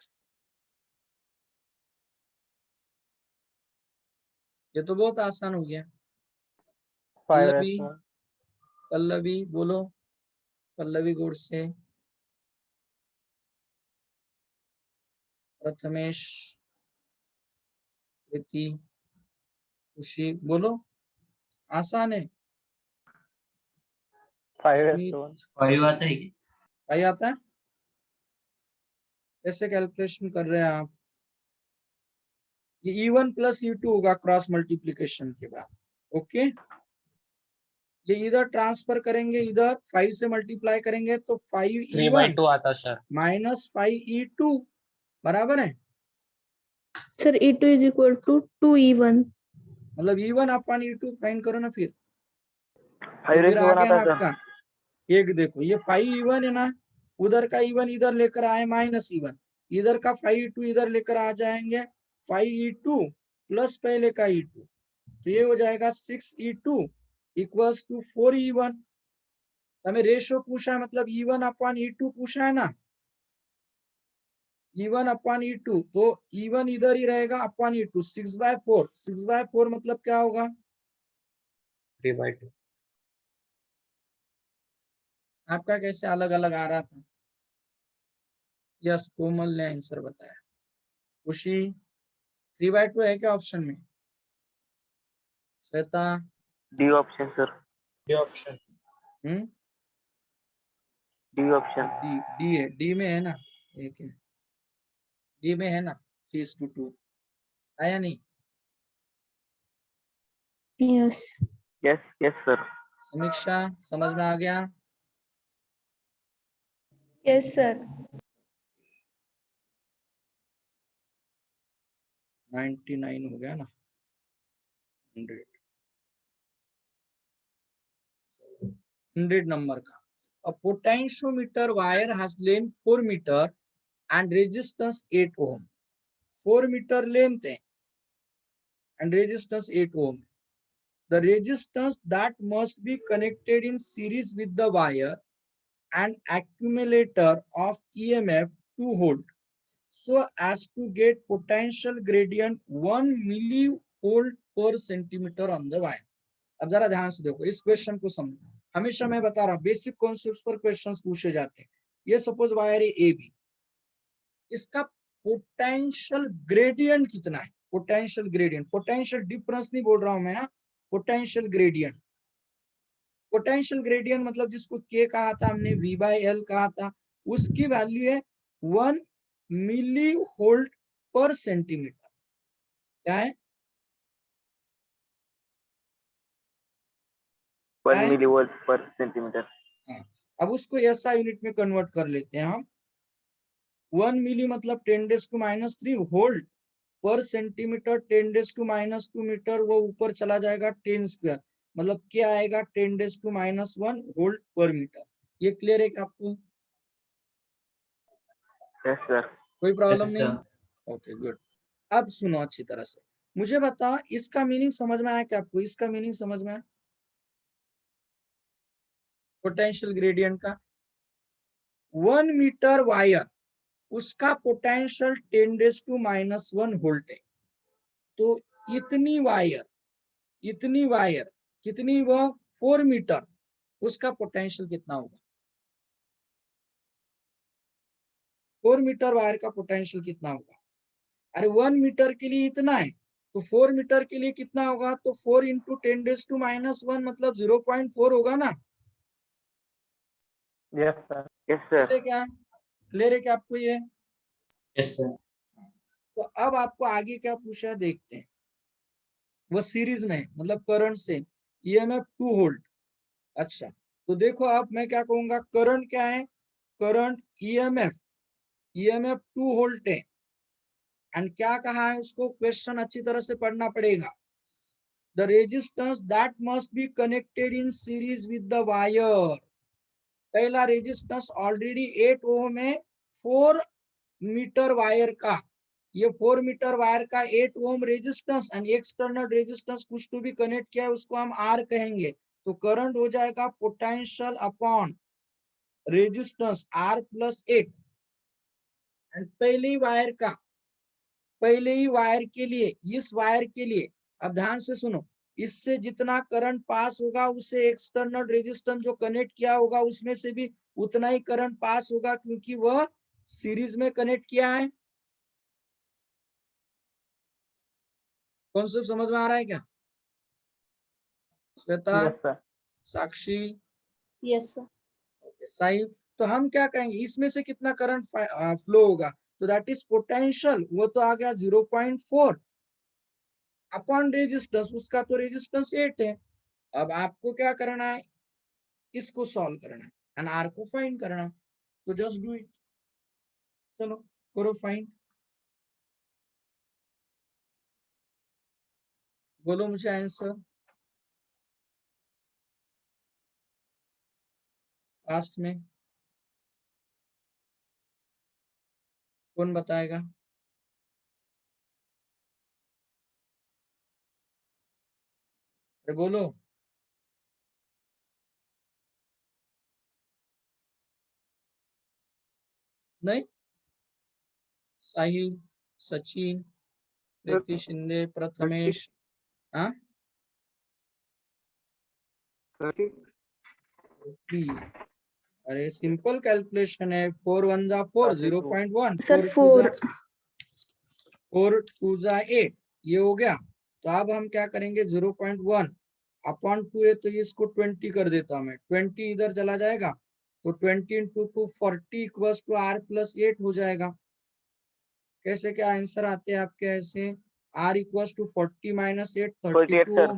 ये तो बहुत आसान हो गया। 5s पल्लवी, पल्लवी बोलो, पल्लवी गुड़ से, प्रथमेश, प्रीति, खुशी बोलो। आसान है। 5s 5 आता है क्या? भाई आता है? कैसे कैलकुलेशन कर रहे हैं आप? ये E1 प्लस E2 होगा क्रॉस मल्टीप्लीकेशन के बाद। ओके, ये इधर ट्रांसफर करेंगे, इधर 5 से मल्टीप्लाई करेंगे तो 5E1 3/2 आता सर। माइनस 5E2 बराबर है, sir E2 is equal to 2E1। मतलब E1 अपॉन E2 फाइंड करो ना फिर। तो 5 फिर आ वन गया आता ना है सर। आपका, एक देखो ये 5E1 है ना, उधर का E1 इधर लेकर आए माइनस E1, इधर का 5E2 इधर लेकर आ जाएंगे 5E2 प्लस पहले का E2। तो ये हो जाएगा 6E2 इक्वल्स टू 4E1। हमें रेशियो पूछा है, मतलब E1 अपॉन E2 पूछा है ना। E1 अपॉन E2, तो E1 इधर ही रहेगा अपॉन E2, 6/4, 6/4 मतलब क्या होगा? 3/2. आपका कैसे अलग अलग आ रहा था? यस, कोमल ने आंसर बताया। खुशी 3/2 है क्या ऑप्शन में? Shweta? D option sir, D option. D option. D, D है, डी में है ना, एक है, डी में है ना, 3:2 आया नहीं? Yes. Yes yes sir. समीक्षा समझ में आ गया? Yes, sir. 99 हो गया ना, 100 नंबर का। A potentiometer wire has length 4 meter and resistance 8 ohm. 4 meter length है and resistance 8 ohm. The resistance that must be connected in series with the wire and accumulator of EMF 2 volt so as to get potential gradient 1 millivolt per centimeter on the wire. अब जरा ध्यान से देखो, इस question को समझो। हमेशा मैं बता रहा हूं बेसिक कॉन्सेप्ट्स पर क्वेश्चंस पूछे जाते हैं। ये सपोज वायर है ए बी, इसका पोटेंशियल ग्रेडियंट कितना है? पोटेंशियल ग्रेडियंट, पोटेंशियल डिफरेंस नहीं बोल रहा हूं मैं, पोटेंशियल ग्रेडियंट। पोटेंशियल ग्रेडियंट मतलब जिसको के कहा था हमने, V/L कहा था, उसकी वैल्यू है 1 मिली वोल्ट पर सेंटीमीटर। क्या है? 1 मिलीवोल्ट पर सेंटीमीटर। हाँ, अब उसको ऐसा यूनिट में कन्वर्ट कर लेते हैं हम। 1 मिली मतलब 10⁻³ वोल्ट पर सेंटीमीटर, 10⁻² मीटर, वो ऊपर चला जाएगा 10 स्क्वायर, मतलब क्या आएगा 10⁻1 वोल्ट पर मीटर। ये क्लियर है क्या आपको? Yes sir. कोई प्रॉब्लम Yes, नहीं? sir. Okay good. अब सुनो अच्छी तरह से, मुझे बताओ इसका मीनिंग समझ में आया क्या आपको? इसका मीनिंग समझ में आया पोटेंशियल ग्रेडियंट का? 1 मीटर वायर, उसका पोटेंशियल 10⁻1 वोल्ट है। तो इतनी वायर, इतनी वायर कितनी, वह 4 मीटर, उसका पोटेंशियल कितना होगा? 4 मीटर वायर का पोटेंशियल कितना होगा? अरे 1 मीटर के लिए इतना है, तो 4 मीटर के लिए कितना होगा? तो 4 इंटू 10⁻1 मतलब 0.4 होगा ना? Yes sir. Yes clear sir. है क्या? क्लियर है क्या आपको ये? Yes, sir. तो अब आपको आगे क्या पूछा है देखते हैं। वो सीरीज में है, मतलब करंट से, ईएमएफ 2 वोल्ट। अच्छा, तो देखो अब मैं क्या कहूंगा, करंट क्या है? करंट ईएमएफ, ईएमएफ 2 वोल्ट है। एंड क्या कहा है उसको? क्वेश्चन अच्छी तरह से पढ़ना पड़ेगा। The resistance that must be connected in series with the wire. पहला रेजिस्टेंस ऑलरेडी 8 ओम है 4 मीटर वायर का। ये 4 मीटर वायर का 8 ohm resistance and external resistance कुछ तो भी कनेक्ट किया है, उसको हम आर कहेंगे। तो करंट हो जाएगा potential upon resistance R plus 8। And पहली वायर का, पहले ही वायर के लिए, इस वायर के लिए, अब ध्यान से सुनो, इससे जितना करंट पास होगा उससे एक्सटर्नल रेजिस्टेंस जो कनेक्ट किया होगा उसमें से भी उतना ही करंट पास होगा, क्योंकि वह सीरीज में कनेक्ट किया है। कॉन्सेप्ट समझ में आ रहा है क्या? Shweta? Yes sir. Sakshi? Yes, sir. Okay Sai. तो हम क्या कहेंगे, इसमें से कितना करंट फ्लो होगा? तो दैट इज पोटेंशियल, वो तो आ गया 0.4 अपॉन रेजिस्टेंस, उसका तो रेजिस्टेंस 8 है। अब आपको क्या करना है, इसको सॉल्व करना है एंड आर को फाइंड करना। तो जस्ट डू इट, चलो करो फाइंड। बोलो मुझे आंसर लास्ट में, कौन बताएगा? अरे बोलो। नहीं, साहिल, सचिन, प्रीति शिंदे, प्रथमेश, हाँ 30। अरे सिंपल कैलकुलेशन है, 4 1 जा 4, 0.1, सर 4 4 2 जा 8, ये हो गया। तो अब हम क्या करेंगे, 0.1 अपॉन 2 है तो इसको 20 कर देता हूं मैं, 20 इधर चला जाएगा तो 20 into 2 40 equals to r plus 8 हो जाएगा। कैसे क्या आंसर आते हैं आपके ऐसे, r equals to 40 minus 8, 48 32। Sir.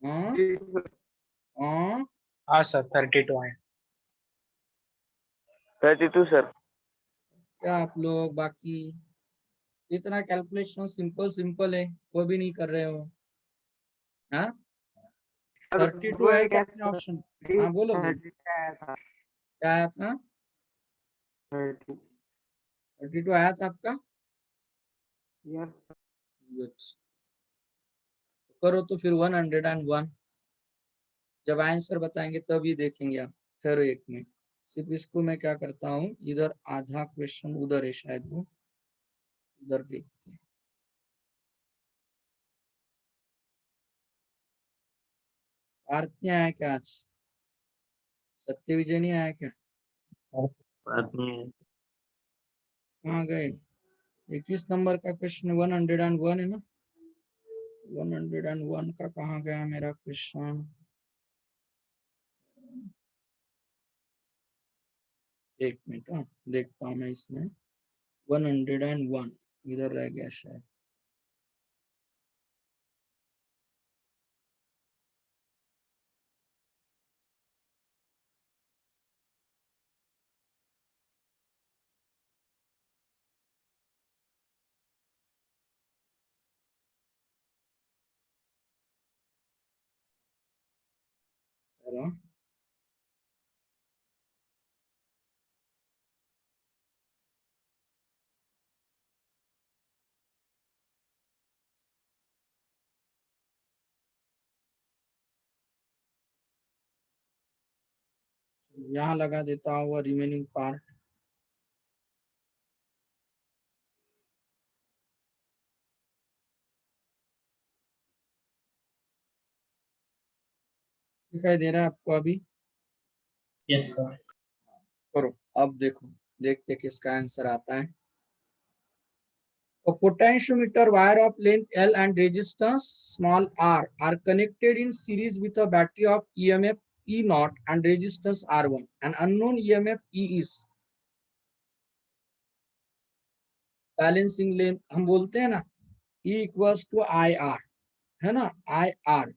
हाँ हाँ हाँ सर 32 है। 32 सर। क्या आप लोग बाकी इतना कैलकुलेशन सिंपल सिंपल है वो भी नहीं कर रहे हो? हाँ 32 है क्या अपने ऑप्शन? हाँ बोलो बोलो, क्या आया था? 32 आया था आपका? Yes Good. करो तो फिर 101, जब आंसर बताएंगे तभी देखेंगे आप। ठहरो एक मिनट, सिर्फ इसको मैं क्या करता हूँ, इधर आधा क्वेश्चन उधर है शायद, वो इधर देखते हैं। आरती आया क्या आज? सत्य विजय नहीं आया क्या? कहाँ गए? 21 नंबर का क्वेश्चन 101 है ना, 101 का कहाँ गया मेरा क्वेश्चन? एक मिनट, हाँ देखता हूँ मैं इसमें, 101 इधर रह गया शायद। हेलो, यहाँ लगा देता हूँ रिमेनिंग पार्ट। दिखाई दे रहा है आपको अभी? Yes sir. करो, अब देखो, देखते किसका आंसर आता है। A potentiometer wire of length L and resistance small r are connected in series with a battery of EMF E0 and resistance R1. An unknown EMF E is balancing length हम बोलते हैं ना, E equals to I R, है ना, I R.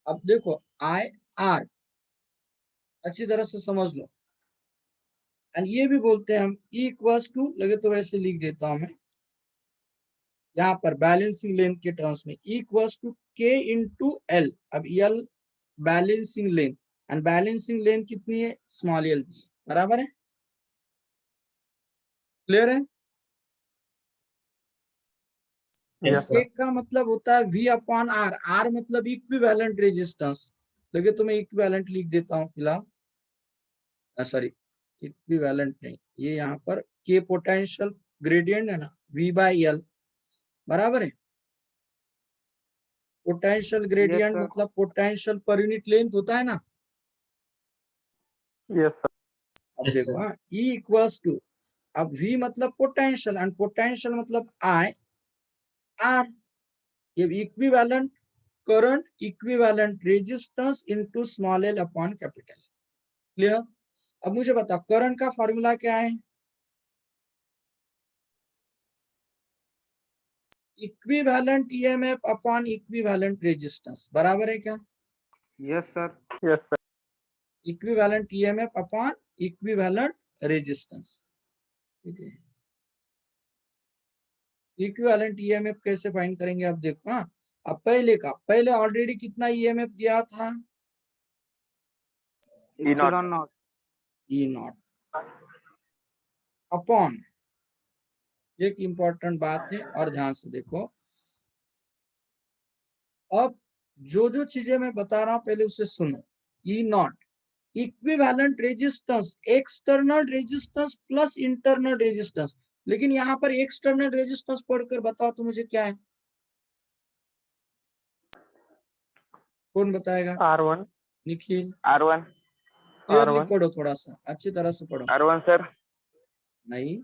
अब देखो I R अच्छी तरह से समझ लो, एंड ये भी बोलते हैं हम E इक्वल्स टू, लगे तो वैसे लिख देता हूं मैं यहाँ पर बैलेंसिंग लेंथ के टर्म्स में, E equals to K into L। अब L balancing length, and balancing length कितनी है, स्मॉल एल दी, बराबर है, क्लियर है? Yes sir. एक का मतलब होता है V अपॉन आर, आर मतलब इक्विवेलेंट रेजिस्टेंस, लगे तो मैं इक्विवेलेंट लिख देता हूँ फिलहाल, सॉरी इक्विवेलेंट नहीं, ये यहाँ पर K पोटेंशियल ग्रेडियंट है ना, V बाई एल, बराबर है। पोटेंशियल ग्रेडियंट सर मतलब पोटेंशियल पर यूनिट लेंथ होता है ना। Yes sir. अब Yes, देखो, sir. हाँ E इक्वल्स टू, अब V मतलब पोटेंशियल एंड पोटेंशियल मतलब I R, ये equivalent current equivalent resistance into small L upon capital, clear? अब मुझे बताओ करंट का फॉर्मूला क्या है, equivalent EMF upon equivalent resistance, बराबर है क्या? Yes sir yes sir. Equivalent EMF upon equivalent resistance, ठीक है। इक्विवेलेंट ईएमएफ कैसे फाइंड करेंगे, अब देखो, हाँ अब पहले ऑलरेडी कितना ईएमएफ दिया था, epsilon not E not upon, एक इंपॉर्टेंट बात है और ध्यान से देखो, अब जो जो चीजें मैं बता रहा हूं पहले उसे सुनो, E not equivalent resistance external resistance plus internal resistance, लेकिन यहाँ पर एक्सटर्नल रेजिस्टेंस पढ़कर बताओ तो मुझे क्या है, कौन बताएगा? R1 Nikhil, R1 clearly R1 पढ़ो, थोड़ा सा अच्छी तरह से पढ़ो। R1 sir. नहीं,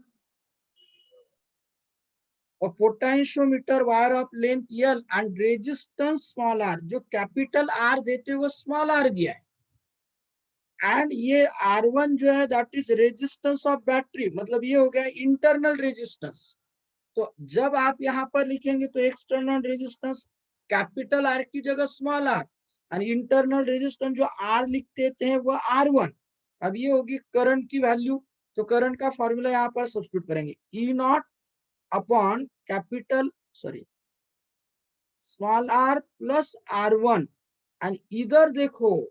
और potentiometer wire of length L and resistance small r, जो कैपिटल R देते हुए स्मॉल r दिया है, एंड ये R1 जो है that is resistance of battery, मतलब ये हो गया इंटरनल रेजिस्टेंस। तो जब आप यहाँ पर लिखेंगे तो एक्सटर्नल रेजिस्टेंस कैपिटल R की जगह small r, and internal resistance जो R लिख देते हैं वो R1। अब ये होगी करंट की वैल्यू, तो करंट का फॉर्मूला यहाँ पर सब्स्टिट्यूट करेंगे, E not upon capital small r plus R1, and इधर देखो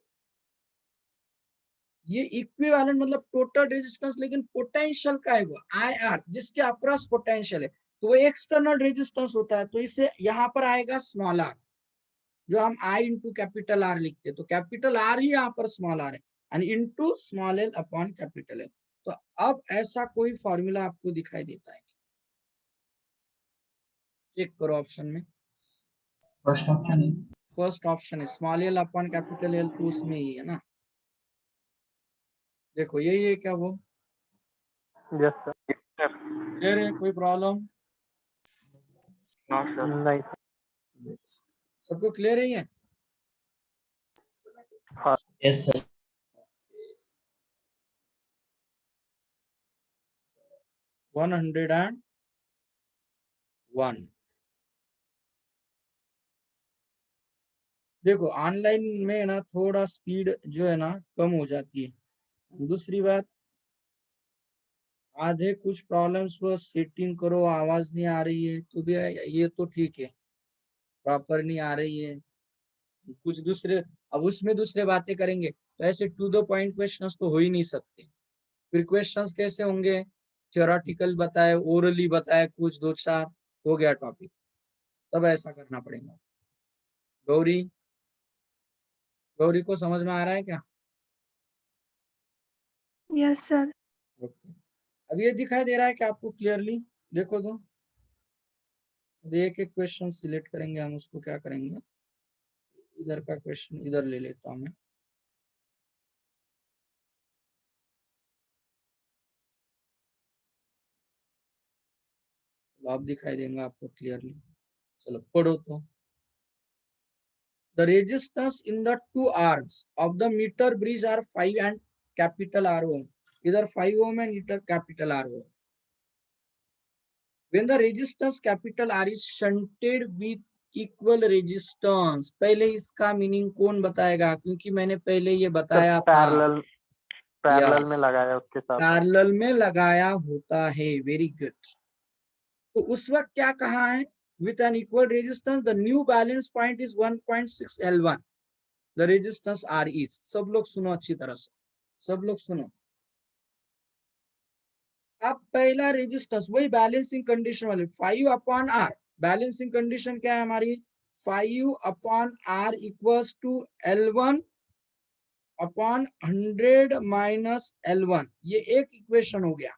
ये इक्विवेलेंट मतलब टोटल रेजिस्टेंस, लेकिन पोटेंशियल का है वो IR, जिसके अक्रॉस पोटेंशियल है, तो वो एक्सटर्नल रेजिस्टेंस होता है, तो इसे यहाँ पर आएगा स्मॉल r, जो हम I इंटू कैपिटल R लिखते हैं, तो कैपिटल R ही यहाँ पर स्मॉल r है, and into small l upon capital L। तो अब ऐसा कोई फॉर्मूला आपको दिखाई देता है? चेक करो ऑप्शन में, फर्स्ट ऑप्शन है small l upon capital L, तो उसमें ही है ना, देखो यही है क्या वो? Yes sir. क्लियर है, कोई प्रॉब्लम? No sir. नहीं सबको क्लियर ही है? Yes, sir. 101। देखो ऑनलाइन में ना थोड़ा स्पीड जो है ना कम हो जाती है, दूसरी बात आधे कुछ प्रॉब्लम्स वो सेटिंग करो आवाज नहीं आ रही है तो भी ये तो ठीक है, प्रॉपर नहीं आ रही है कुछ दूसरे, अब उसमें दूसरे बातें करेंगे तो ऐसे टू द पॉइंट क्वेश्चंस तो हो ही नहीं सकते। फिर क्वेश्चंस कैसे होंगे, थियोरेटिकल बताए, ओरली बताए, कुछ दो चार हो गया टॉपिक, तब ऐसा करना पड़ेगा। गौरी, गौरी को समझ में आ रहा है क्या? Yes sir. ओके, अब ये दिखाई दे रहा है कि आपको क्लियरली? देखो तो एक एक क्वेश्चन सिलेक्ट करेंगे हम, उसको क्या करेंगे, इधर का क्वेश्चन इधर ले लेता हूं मैं, अब दिखाई देंगे आपको क्लियरली। चलो पढ़ो तो, the resistance in the two arms of the meter bridge are 5 and capital R ohm, इधर 5 ohm and इधर capital R ohm। when the resistance capital R is shunted with equal resistance, पहले इसका meaning कौन बताएगा, क्योंकि मैंने पहले ये बताया था। पैरेलल में लगाया उसके साथ। पैरेलल में लगाया होता है, वेरी गुड। तो उस वक्त क्या कहा है, with an equal resistance the new balance point is 1.6 L1, the resistance R is, सब लोग सुनो अच्छी तरह से, सब लोग सुनो। अब पहला रेजिस्टेंस वही बैलेंसिंग कंडीशन वाले 5 अपॉन R, बैलेंसिंग कंडीशन क्या है हमारी, 5 upon R equals to L1 upon 100 minus L1, ये एक इक्वेशन हो गया।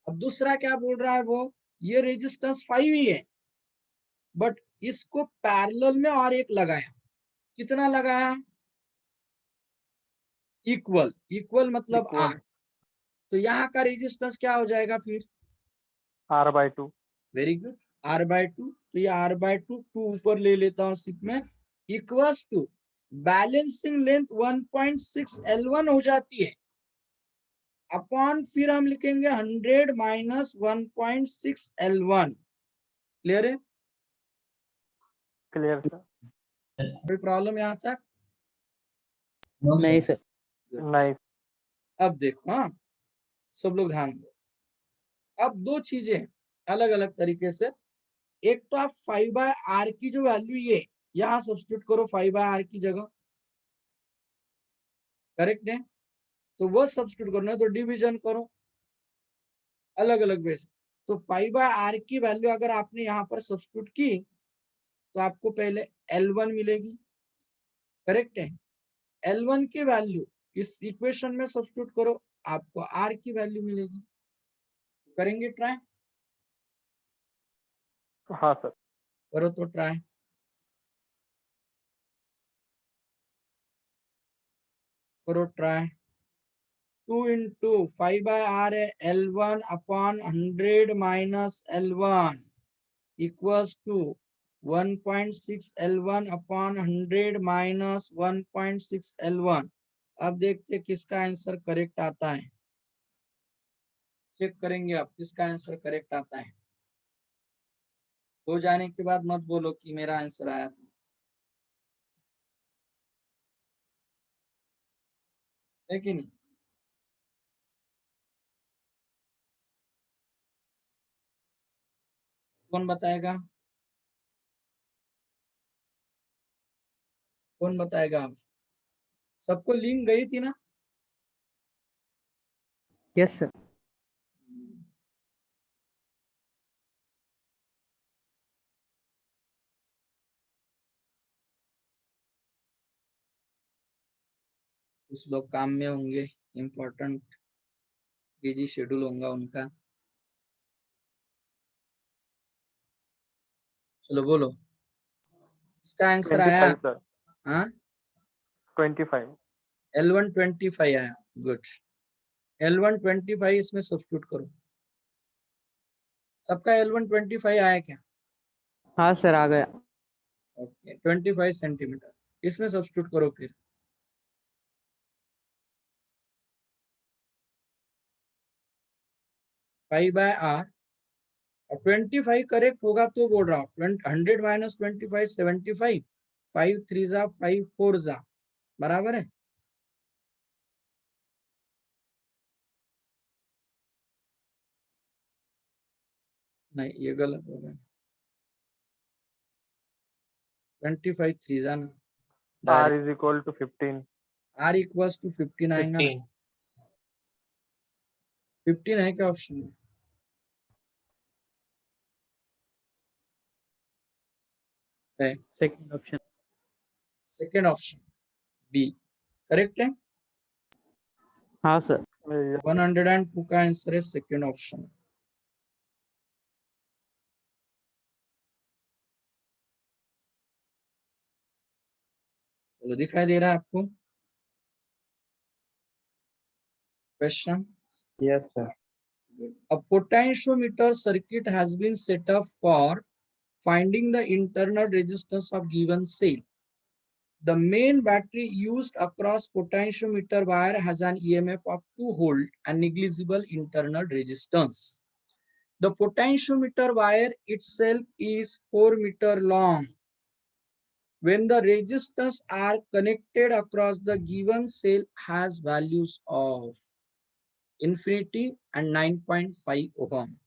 अब दूसरा क्या बोल रहा है वो, ये रेजिस्टेंस 5 ही है बट इसको पैरेलल में और एक लगाया, कितना लगाया, इक्वल, इक्वल मतलब R, तो यहाँ का रेजिस्टेंस क्या हो जाएगा फिर, R/2। वेरी गुड, R/2, तो ये R/2 2 ऊपर ले लेता हूँ सिप में, equals to balancing length 1.6 L1 हो जाती है, अपॉन फिर हम लिखेंगे 100 माइनस 1.6 L1। क्लियर है? Clear sir. कोई प्रॉब्लम यहाँ तक? नहीं सर। नहीं। अब देखो, हाँ सब लोग ध्यान दो, अब दो चीजें अलग अलग तरीके से, एक तो आप 5/R की जो वैल्यू ये यहाँ सब्स्टिट्यूट करो 5/R की जगह, करेक्ट है, तो वो सब्स्टिट्यूट करना है तो डिवीजन करो अलग अलग वे से, तो 5/R की वैल्यू अगर आपने यहाँ पर सब्स्टिट्यूट की तो आपको पहले L1 मिलेगी, करेक्ट है, L1 की वैल्यू इस इक्वेशन में सब्स्टिट्यूट करो, आपको R की वैल्यू मिलेगी। करेंगे ट्राई? हाँ सर। करो तो ट्राई। करो ट्राई। 2 into 5 by R है L1 upon 100 minus L1 equals to 1.6 L1 upon 100 minus 1.6 L1। अब देखते किसका आंसर करेक्ट आता है, चेक करेंगे अब किसका आंसर करेक्ट आता है। हो जाने के बाद मत बोलो कि मेरा आंसर आया था, है कि नहीं? कौन बताएगा? कौन बताएगा? सबको लिंक गई थी ना? Yes sir. कुछ लोग काम में होंगे, इम्पोर्टेंट बिजी शेड्यूल होगा उनका। चलो बोलो, इसका आंसर आया? 25 सर। हाँ, 25। L1 25 आया। गुड। L1 25 इसमें सब्स्टिट्यूट करो। सबका L1 25 आया क्या? हाँ सर आ गया। ओके, 25 सेंटीमीटर इसमें सब्स्टिट्यूट करो फिर। फाइव बाय आर, 25 करेक्ट होगा तो बोल रहा हूँ। 100 माइनस 25 75, 5 3 जा 5 4 जा, बराबर है। नहीं ये गलत हो गया। 25 3 जा ना, R direct is equal to 15। R equals to 15 आएगा ना। 15। 15 है क्या ऑप्शन में? है second option. Second option B correct है। हाँ सर। 102 का आंसर है सेकेंड ऑप्शन। चलो दिखाई दे रहा है आपको question? Yes, sir. A potentiometer circuit has been set up for finding the internal resistance of given cell. The main battery used across potentiometer wire has an EMF of 2 volt and negligible internal resistance. The potentiometer wire itself is 4 meter long. When the resistors are connected across the given cell has values of infinity and 9.5 ohm.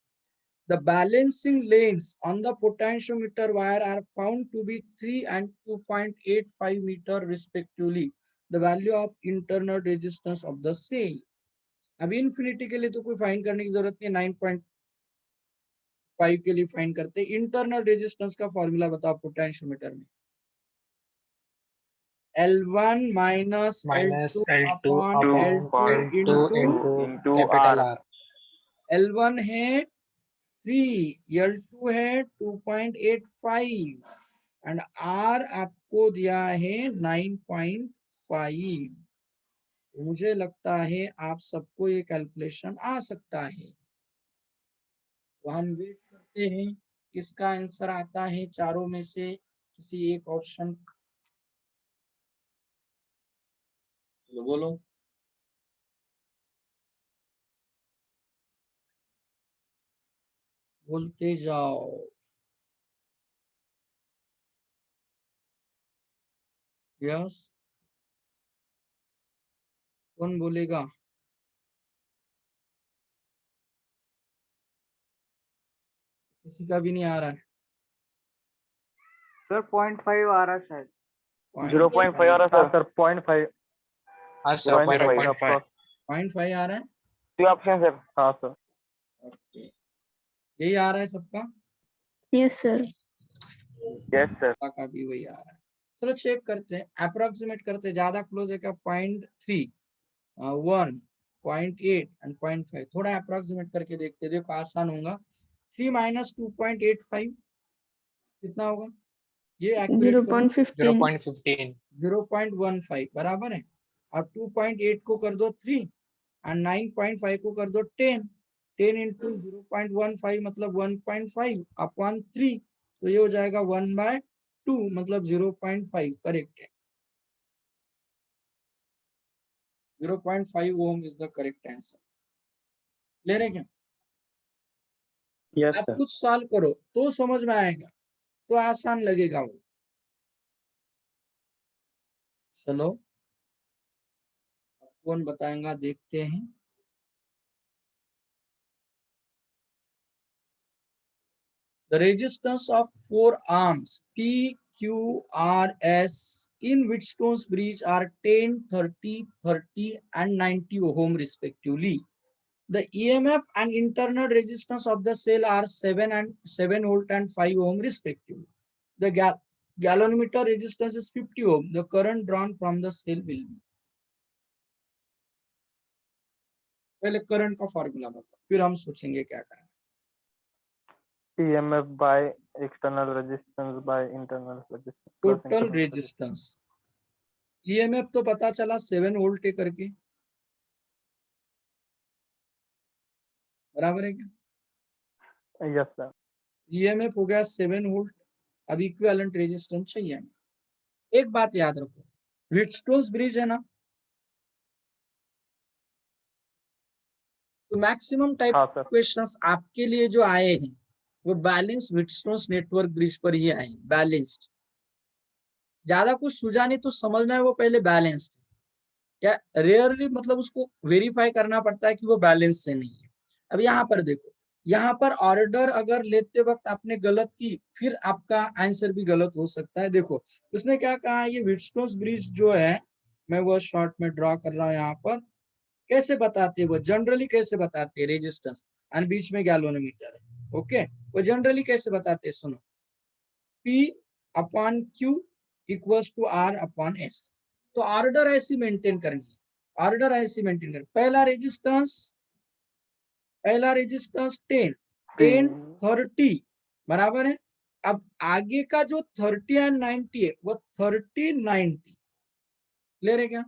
The balancing lanes on the potentiometer wire are found to be 3 and 2.85 meter respectively. The value of internal resistance of the cell. अब infinity के लिए तो कोई find करने की जरूरत नहीं, 9.5 के लिए फाइंड करते। इंटरनल रेजिस्टेंस का फॉर्मूला बताओ पोटेंशियोमीटर में। L1 minus Minus L2 L2 upon upon L2 L2 into into capital R. L1 है 3, L2 है 2.85 एंड R आपको दिया है 9.5। मुझे लगता है आप सबको ये कैलकुलेशन आ सकता है, तो हम वेट करते हैं किसका आंसर आता है चारों में से किसी एक ऑप्शन। बोलो बोलते जाओ। यस, कौन बोलेगा? किसी का भी नहीं आ रहा है। सर 0.5 आ रहा है शायद। 0.5 आ रहा है सर। 0.5। हाँ सर, 0.5. 0.5 आ रहा है। ये ऑप्शन सर। हाँ सर। ओके, यही आ रहा है सबका? Yes, sir. Yes sir. का भी वही आ रहा है। चलो चेक करते हैं, अप्रोक्सीमेट करते हैं, ज्यादा क्लोज है क्या 0.3, 1, 0.8 एंड 0.5, थोड़ा अप्रोक्सीमेट करके देखते हैं, देखो आसान होगा। 3 - 2.85 कितना होगा, ये एक्यूरेट करो। 0.15. 0.15. 0.15 बराबर है, और 2.8 को कर दो 3 एंड 9.5 को कर दो 10, 10 इंटू 0.15 मतलब 1.5 अपॉन 3, तो ये हो जाएगा 1/2 मतलब 0.5, करेक्ट है। 0.5 ओम इज द करेक्ट आंसर। ले रहे क्या? यस आप सर। कुछ सॉल्व करो तो समझ में आएगा, तो आसान लगेगा वो। चलो कौन बताएगा देखते हैं। The resistance of 4 arms P, Q, R, S in Wheatstone's bridge are 10, 30, 30 and 90 ohm respectively. The EMF and internal resistance of the cell are 7 volt and 5 ohm respectively. The galvanometer resistance is 50 ohm. The current drawn from the cell will be. पहले current का formula बताओ, फिर हम सोचेंगे क्या करना। EMF by external resistance by internal resistance plus total internal resistance, EMF तो पता चला 7 वोल्ट करके, बराबर है क्या? resistance। Yes sir. ईएमएफ हो गया 7 वोल्ट, अब इक्विवेलेंट रेजिस्टेंस चाहिए। एक बात याद रखो, व्हीटस्टोन्स ब्रिज है ना, तो मैक्सिमम टाइप हाँ सर। क्वेश्चंस आपके लिए जो आए हैं वो बैलेंस व्हीटस्टोन्स नेटवर्क ब्रिज पर ही आए, बैलेंस्ड। ज्यादा कुछ सूझा नहीं तो समझना है वो पहले बैलेंस्ड, या रेयरली मतलब उसको वेरीफाई करना पड़ता है कि वो बैलेंस से नहीं है। अब यहाँ पर देखो, यहाँ पर ऑर्डर अगर लेते वक्त आपने गलत की, फिर आपका आंसर भी गलत हो सकता है। देखो उसने क्या कहा, ये व्हीटस्टोन्स ब्रिज जो है, मैं वो शॉर्ट में ड्रॉ कर रहा हूँ यहाँ पर, कैसे बताते हैं वो जनरली, कैसे बताते हैं रेजिस्टेंस, और बीच में गैल्वेनोमीटर है। ओके, वो जनरली कैसे बताते हैं, सुनो, P upon Q equals to R upon S। तो ऑर्डर ऐसी मेंटेन करनी है, ऑर्डर ऐसी मेंटेन करनी। पहला रेजिस्टेंस 10, 10, 30 बराबर है। अब आगे का जो 30 एंड 90 है वो 30, 90 ले रहे क्या?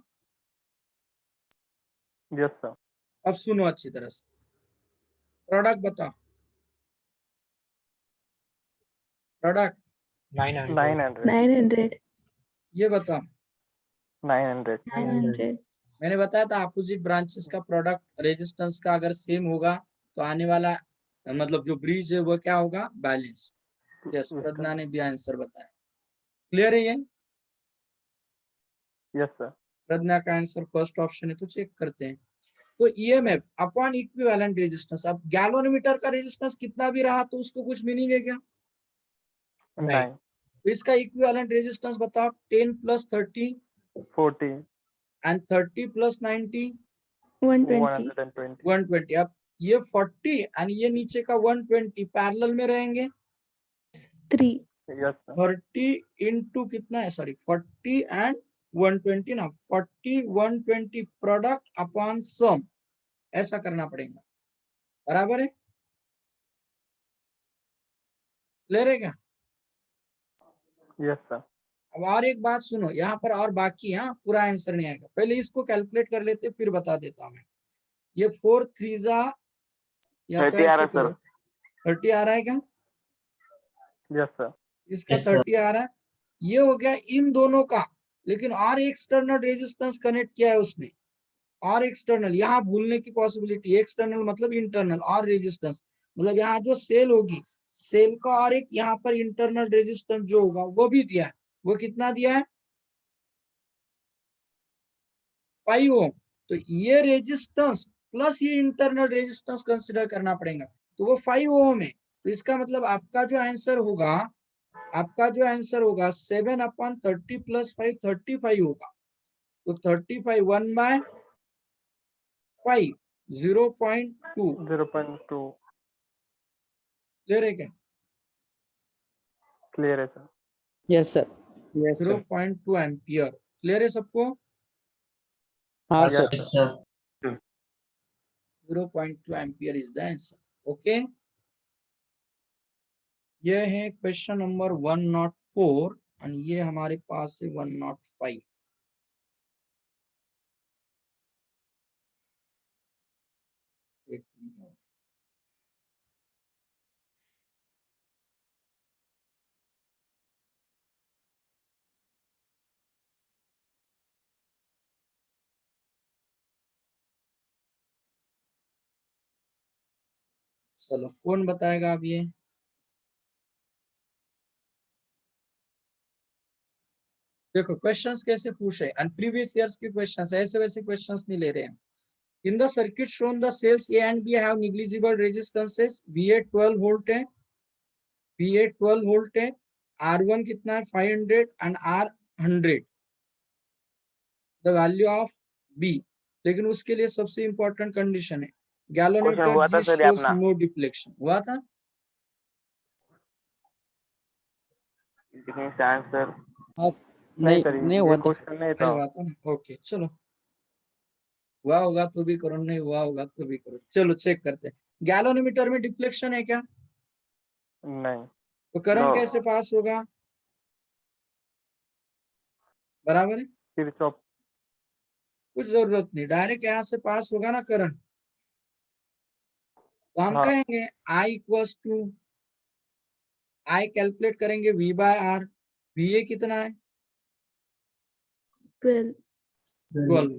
Yes sir. अब सुनो अच्छी तरह से, प्रोडक्ट बताओ, प्रोडक्ट 900. 900। 900. ये बताओ। 900। 900. मैंने बताया था अपोजिट ब्रांचेस का प्रोडक्ट रेजिस्टेंस का अगर सेम होगा तो आने वाला मतलब जो ब्रिज है वो क्या होगा, बैलेंस। यस, प्रज्ञा ने भी आंसर बताया। क्लियर है ये? Yes sir. प्रज्ञा का आंसर फर्स्ट ऑप्शन है, तो चेक करते हैं। तो ईएमएफ अपॉन इक्विवेलेंट रेजिस्टेंस, अब गैल्वेनोमीटर का रेजिस्टेंस कितना भी रहा तो उसको कुछ मीनिंग है क्या? नहीं। तो इसका इक्विवेलेंट रेजिस्टेंस बताओ, 10 + 30 40। एंड 30 + 90 120. 120। 120। अब ये 40 एंड ये नीचे का 120 पैरेलल में रहेंगे। 3. Yes sir. 30 इंटू कितना है, सॉरी 40 एंड 120 ना, 40 120 प्रोडक्ट अपॉन सम, ऐसा करना पड़ेगा, बराबर है? ले रहे क्या? Yes sir. अब और एक बात सुनो, यहाँ पर और बाकी है, पूरा आंसर नहीं आएगा, पहले इसको कैलकुलेट कर लेते फिर बता देता हूँ मैं। ये 4 3 जा, या तो 30 आ ऐसे रहा करो, सर। 30 आ रहा है क्या? Yes sir. इसका 30 आ रहा है, ये हो गया इन दोनों का, लेकिन और एक्सटर्नल रेजिस्टेंस कनेक्ट किया है उसने, और एक्सटर्नल, यहाँ भूलने की पॉसिबिलिटी, एक्सटर्नल मतलब इंटरनल, और रेजिस्टेंस मतलब यहाँ जो सेल होगी, सेल का और एक यहाँ पर इंटरनल रेजिस्टेंस जो होगा वो भी दिया है। वो कितना दिया है, 5 ओम। तो ये रेजिस्टेंस प्लस ये इंटरनल रेजिस्टेंस कंसिडर करना पड़ेगा, तो वो 5 ओम है। तो इसका मतलब आपका जो आंसर होगा, 7/30 + 5 35 होगा। तो 35 1/5 0.2 0.2। ले रहे क्या? क्लियर है sir. Yes sir. Yes, sir. 0.2 ampere. Clear है सबको? हाँ, Yes, sir. sir. 0.2 ampere is the answer. Okay, ये है क्वेश्चन नंबर 104 और ये हमारे पास है 105। एक मिनट। चलो, कौन बताएगा अब ये? देखो क्वेश्चंस कैसे पूछे, एंड प्रीवियस ईयर्स के क्वेश्चंस, ऐसे वैसे क्वेश्चंस नहीं ले रहे हैं। In the circuit shown the cells A and B have negligible resistances. V A 12 volt है, वी ए 12 वोल्ट है, R1 कितना है 500 and R 100, the value of B. लेकिन उसके लिए सबसे इंपॉर्टेंट कंडीशन है क्वेश्चन गैलोमीटर हुआ था जी सर शोस अपना? No deflection. हुआ था? आंसर आप नहीं नहीं सर, नहीं ये हुआ था क्वेश्चन नहीं नहीं था। हुआ था ना? ओके चलो, हुआ होगा तो भी करो, नहीं हुआ होगा तो भी करो। चलो चेक करते हैं, गैलोमीटर में डिफ्लेक्शन है क्या? नहीं। तो करंट नो। कैसे पास होगा? बराबर है, किरचॉफ। कुछ जरूरत नहीं, डायरेक्ट यहाँ से पास होगा ना करंट। तो हम हाँ कहेंगे I equals to, I calculate करेंगे V by R. V A कितना है? 12 12।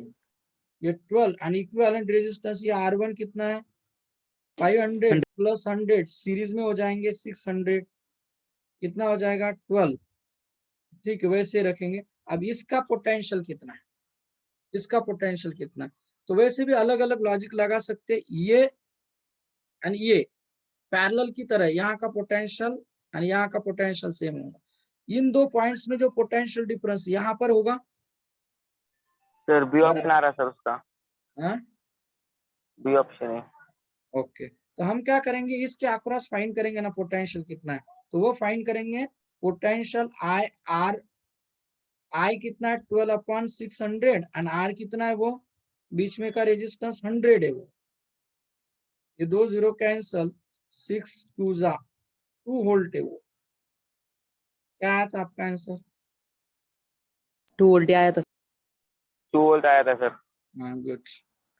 ये 12 एंड इक्विवेलेंट रेजिस्टेंस ये R1 कितना है? 500 प्लस 100 सीरीज में हो जाएंगे 600, कितना हो जाएगा? 12। ठीक है, वैसे रखेंगे। अब इसका पोटेंशियल कितना है, इसका पोटेंशियल कितना है? तो वैसे भी अलग अलग लॉजिक लगा सकते हैं। ये एंड ये पैरेलल की तरह, यहाँ का पोटेंशियल एंड यहाँ का पोटेंशियल सेम होगा। इन दो पॉइंट्स में जो पोटेंशियल डिफरेंस यहाँ पर होगा, सर, बी ऑप्शन आ बराबर। रहा है सर उसका। हाँ बी ऑप्शन है। ओके, तो हम क्या करेंगे, इसके अक्रॉस फाइंड करेंगे ना पोटेंशियल कितना है। तो वो फाइंड करेंगे पोटेंशियल आई आर। आई कितना है? 12/600 एंड आर कितना है? वो बीच में का रेजिस्टेंस 100 है वो। ये दो जीरो कैंसल, 6 2 जा 2 वोल्ट है वो। क्या आया था आपका आंसर? 2 वोल्ट आया था। 2 वोल्ट आया था सर। हाँ गुड,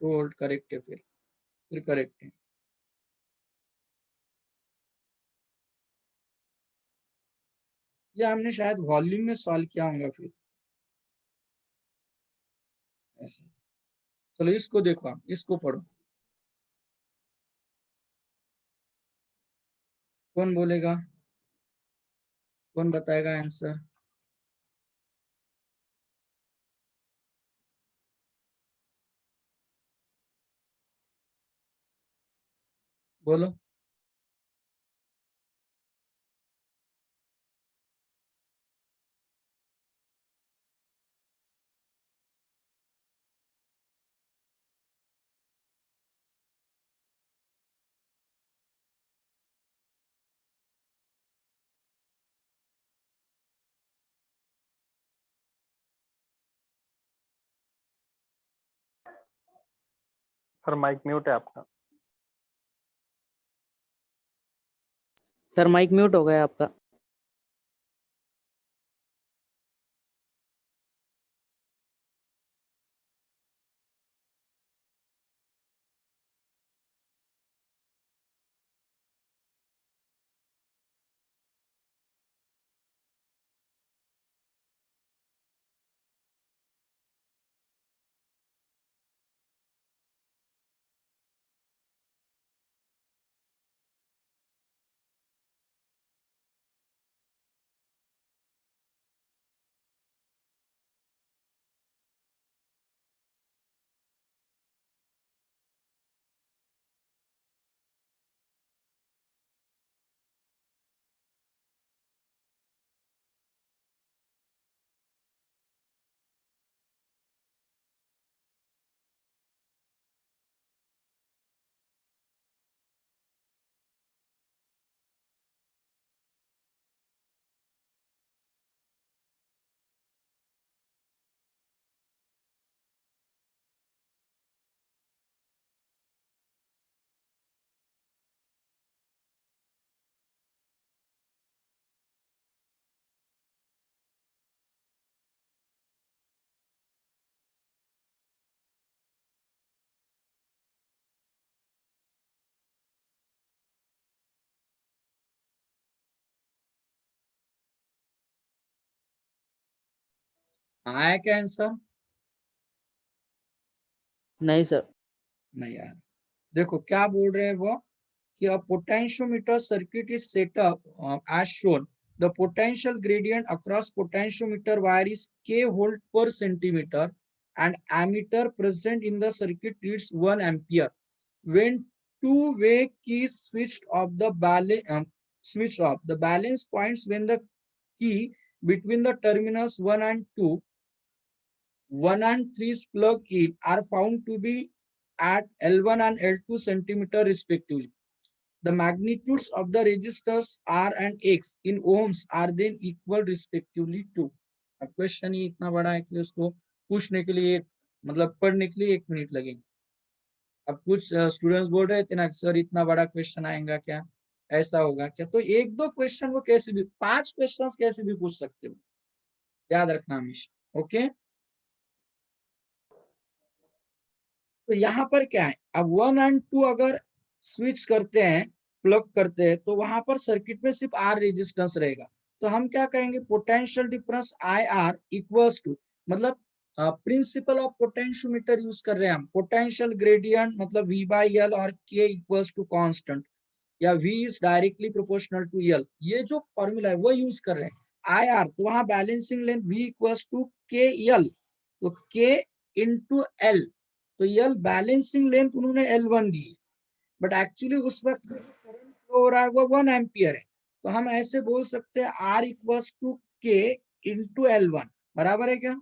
2 वोल्ट करेक्ट है, फिर करेक्ट है। ये हमने शायद वॉल्यूम में सॉल्व किया होगा फिर ऐसे। चलो इसको देखो, आप इसको पढ़ो। कौन बोलेगा, कौन बताएगा आंसर? बोलो। सर माइक म्यूट है आपका। सर माइक म्यूट हो गया आपका। आया क्या आंसर? नहीं सर। नहीं यार, देखो क्या बोल रहे हैं वो कि a potentiometer circuit is set up as shown. The potential gradient across potentiometer wire is k volt per centimeter and ammeter present in the circuit reads 1 ampere. When two-way key switched off, the balance points when the key between the terminals 1 and 2, 1 and 3 is plugged in are found to be at L1 and L2 centimeter respectively. The magnitudes of the resistors R and X in ohms are then equal respectively to. अब question ये इतना बड़ा है कि उसको पूछने के लिए मतलब पढ़ने के लिए 1 मिनट लगेगा। अब कुछ स्टूडेंट्स बोल रहे थे ना सर इतना बड़ा क्वेश्चन आएगा क्या, ऐसा होगा क्या, तो 1-2 क्वेश्चन वो कैसे भी 5 क्वेश्चंस कैसे भी पूछ सकते हो, याद रखना हमेशा। ओके, तो यहाँ पर क्या है, अब 1 and 2 अगर स्विच करते हैं प्लग करते हैं तो वहां पर सर्किट में सिर्फ आर रेजिस्टेंस रहेगा, तो हम क्या कहेंगे potential difference I R equals to, मतलब प्रिंसिपल ऑफ पोटेंशियोमीटर यूज कर रहे हैं हम, पोटेंशियल ग्रेडियंट मतलब V by L और K इक्वल्स टू कांस्टेंट या V is directly proportional to L, ये जो फॉर्मूला है वो यूज कर रहे हैं। आई आर तो वहां balancing length V equals to K L, तो K इंटू एल, तो यल बैलेंसिंग लेंथ उन्होंने L1 दी, बट एक्चुअली उस वक्त करंट फ्लो हो रहा है वो 1 एम्पियर है, तो हम ऐसे बोल सकते हैं R इक्वल्स टू के इंटू L1, बराबर है क्या,